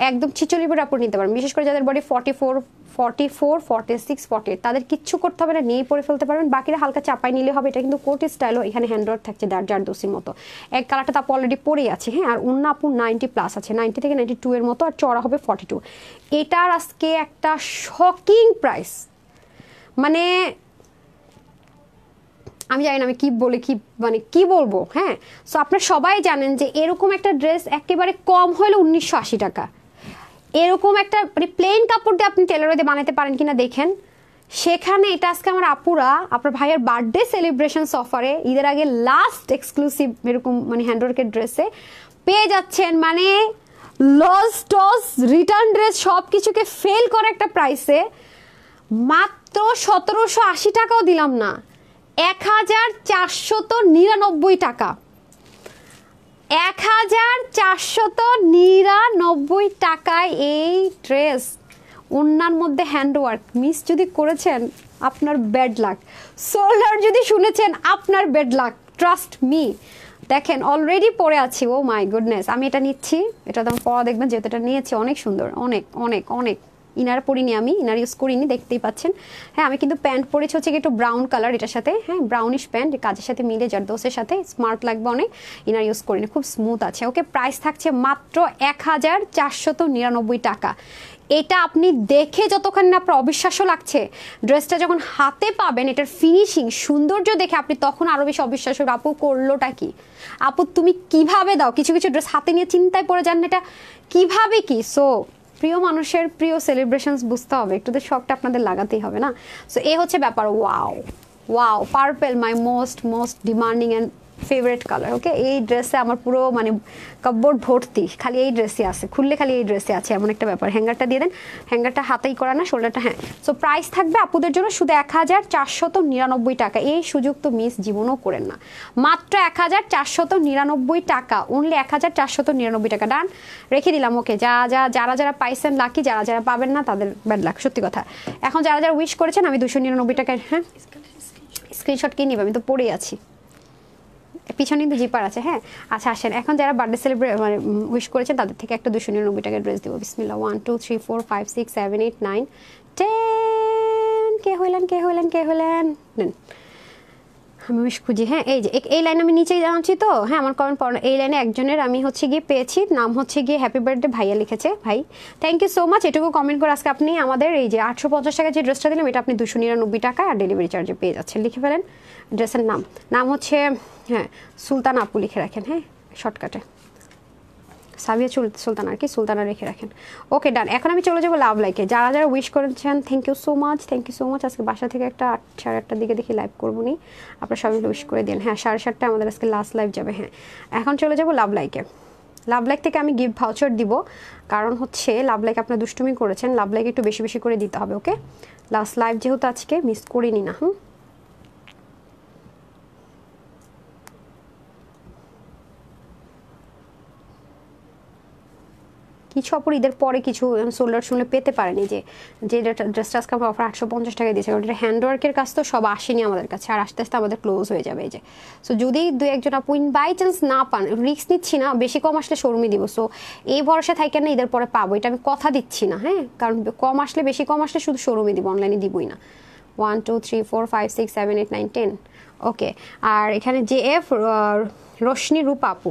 একদম 46 আপনি নিতে পারেন, বিশেষ করে যাদের বডি 44, 46, 48 তাদের কিচ্ছু করতে হবে না, নিয়েই পরে ফেলতে পারবেন। বাকিরা হালকা চাপাই নিলে হবে। এটা কিন্তু কোট স্টাইলও, এখানে হ্যান্ডওয়ার্ক থাকছে জারদোসির মতো। এক কালারটা তো আপু অলরেডি পরেই আছে। হ্যাঁ আর অন্য আপু 90+ আছে, 90 থেকে 92 এর মতো, আর চড়া হবে 42। এটার আজকে একটা শকিং প্রাইস, মানে আমি জানি না আমি কি বলে কি বলবো। হ্যাঁ সো আপনারা সবাই জানেন যে এরকম একটা ড্রেস একেবারে কম হলে 1980 টাকা। এরকম একটা মানে প্লেন কাপড় দিয়ে আপনি টেলারে দিয়ে বানাতে পারেন কিনা দেখেন। সেখানে এটা আজকে আমার আপুরা আপনার ভাইয়ের বার্থডে সেলিব্রেশন অফারে ঈদের আগে লাস্ট এক্সক্লুসিভ এরকম মানে হ্যান্ডওয়ার্কের ড্রেসে পেয়ে যাচ্ছেন, মানে লস টস রিটার্ন ড্রেস সব কিছুকে ফেল করে একটা প্রাইসে মাত্র 1780 টাকাও দিলাম না, 1499 টাকা। 1499 টাকায় এই ড্রেস, ওনার মধ্যে হ্যান্ডওয়ার্ক। মিস যদি করেছেন আপনার ব্যাড লাক, সোল্ডার যদি শুনেছেন আপনার ব্যাড লাক, ট্রাস্ট মি। দেখেন অলরেডি পরে আছি, ও মাই গুডনেস। আমি এটা নিচ্ছি, এটা তো পরা দেখবেন, যেহেতু এটা নিয়েছি অনেক সুন্দর, অনেক অনেক অনেক ইনার পরিনি, আমি ইনার ইউজ করিনি, দেখতেই পাচ্ছেন। হ্যাঁ, আমি কিন্তু প্যান্ট পরেছি হচ্ছে একটু ব্রাউন কালার এটার সাথে, হ্যাঁ ব্রাউনিশ প্যান্ট, কাজের সাথে মিলে জারদোসের সাথে স্মার্ট লাগবে অনেক। ইনার ইউজ করিনি, খুব স্মুথ আছে। ওকে, প্রাইস থাকছে মাত্র 1499 টাকা। এটা আপনি দেখে যতক্ষণ না আপনার অবিশ্বাস্য লাগছে, ড্রেসটা যখন হাতে পাবেন এটার ফিনিশিং সৌন্দর্য দেখে আপনি তখন আরো বেশি অবিশ্বাস্য, আপু করলোটা কি, আপু তুমি কিভাবে দাও, কিছু কিছু ড্রেস হাতে নিয়ে চিন্তায় পড়ে যান এটা কিভাবে কি। সো প্রিয় মানুষের প্রিয় সেলিব্রেশনস বুঝতে হবে, একটু তো শখটা আপনাদের লাগাতেই হবে না। সো এই হচ্ছে ব্যাপার। Wow wow, purple my most most demanding and favourite colour. Okay, এই ড্রেসে আমার পুরো মানে কাপড় ভর্তি, খালি এই ড্রেসই আছে, খুললে খালি এই ড্রেসে আছে, এমন একটা ব্যাপার। হ্যাঙ্গারটা দিয়ে দেন, হ্যাঙ্গারটা হাতেই করা না, শোল্ডারটা। হ্যাঁ, সো প্রাইস থাকবে আপুদের জন্য শুধু 1499 টাকা। এই সুযোগ তো মিস জীবনও করেন না, মাত্র 1499 টাকা, অনলি 1499 টাকা। ডান, রেখে দিলাম। ওকে, যারা যারা পাইছেন লাকি, যারা যারা পাবেন না তাদের ব্যাড লাক, সত্যি কথা। এখন যারা যারা উইশ করেছেন আমি 299 টাকায়, হ্যাঁ স্ক্রিনশট কি নিবে, আমি তো পড়েই আছি, পিছনে কিন্তু জিপার আছে। হ্যাঁ, আচ্ছা আসেন, এখন যারা বার্থডে সেলিব্রেট মানে উইশ করেছেন তাদের থেকে একটা 299 টাকার ড্রেস দেবো। বিসমিল্লাহ। 1 2 3 4 5 6 7 8 9 10। কে হইলেন নেন, আমি উইশ খুঁজি। হ্যাঁ, এই যে এই লাইন আমি নিচেই জানাচ্ছি তো। হ্যাঁ, আমার কমেন্ট পড়ো। এই লাইনে একজনের আমি হচ্ছে গিয়ে পেয়েছি, নাম হচ্ছে গিয়ে হ্যাপি বার্থডে ভাইয়া লিখেছে। ভাই থ্যাংক ইউ সো মাচ। এটুকু কমেন্ট করে আজকে আপনি আমাদের এই যে 850 টাকা যে ড্রেসটা দিলাম এটা আপনি 299 টাকা আর ডেলিভারি চার্জে পেয়ে যাচ্ছেন। লিখে ফেলেন ড্রেসের নাম হচ্ছে, হ্যাঁ সুলতান আপু লিখে রাখেন, হ্যাঁ শর্টকাটে সাবিয়া সুলতানা আর কি, সুলতানা রেখে রাখেন। ওকে ডান। এখন আমি চলে যাবো লাভ লাইকে। যারা যারা উইশ করেছেন thank you so much, thank you so much. আজকে বাসা থেকে একটা 8-8:30 দিকে দেখি লাইভ করবো নি, আপনারা সবাই উইশ করে দিন। হ্যাঁ 7:30 আমাদের আজকে লাস্ট লাইভ যাবে। হ্যাঁ, এখন চলে যাবো লাভ লাইকে। লাভ লাইক থেকে আমি গিফট ভাউচার দিব, কারণ হচ্ছে লাভ লাইক আপনারা দুষ্টুমি করেছেন, লাভ লাইক একটু বেশি বেশি করে দিতে হবে। ওকে, লাস্ট লাইভ যেহেতু আজকে মিস করিনি না। কিছু অপর ঈদের পরে কিছু সোল্ডার শুনলে পেতে পারেনি, যে ড্রেসটা আজকে আমরা অফার 850 টাকা দিয়েছে, কারণ এটা হ্যান্ডওয়ার্কের কাজ তো সব আসেনি আমাদের কাছে, আর আস্তে আস্তে আমাদের ক্লোজ হয়ে যাবে। এই যে সো যদি 2-1 জন আপু বাই চান্স না পান, রিস্ক নিচ্ছি না, বেশি কম আসলে শোরুমে দিব। সো এই ভরসা থাকে না ঈদের পরে পাবো, এটা আমি কথা দিচ্ছি না। হ্যাঁ, কারণ বেশি কম আসলে শুধু শোরুমে দিব, অনলাইনে দিবই না। 1 2 3 4 5 6 7 8 9 10। ওকে, আর এখানে JF রোশনি রূপা আপু,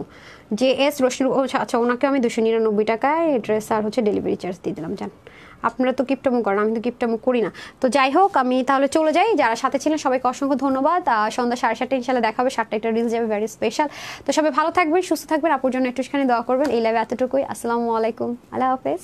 JS রোশনি, আচ্ছা ওনাকে আমি 299 টাকায় ড্রেস আর হচ্ছে ডেলিভারি চার্জ দিয়ে দিলাম। জান আপনারা তো গিফটামো করেন, আমি তো গিফটামো করি না। তো যাই হোক, আমি তাহলে চলে যাই। যারা সাথে ছিলেন সবাইকে অসংখ্য ধন্যবাদ। সন্ধ্যা 7:30 ইনশাল্লাহ দেখা হবে, 7টা একটা রিলস যাবে ভেরি স্পেশাল। তো সবাই ভালো থাকবেন, সুস্থ থাকবেন, আপুর জন্য একটুখানি দোয়া করবেন। এই লাইভে এতটুকুই। আসসালামু আলাইকুম, আল্লাহ হাফেজ।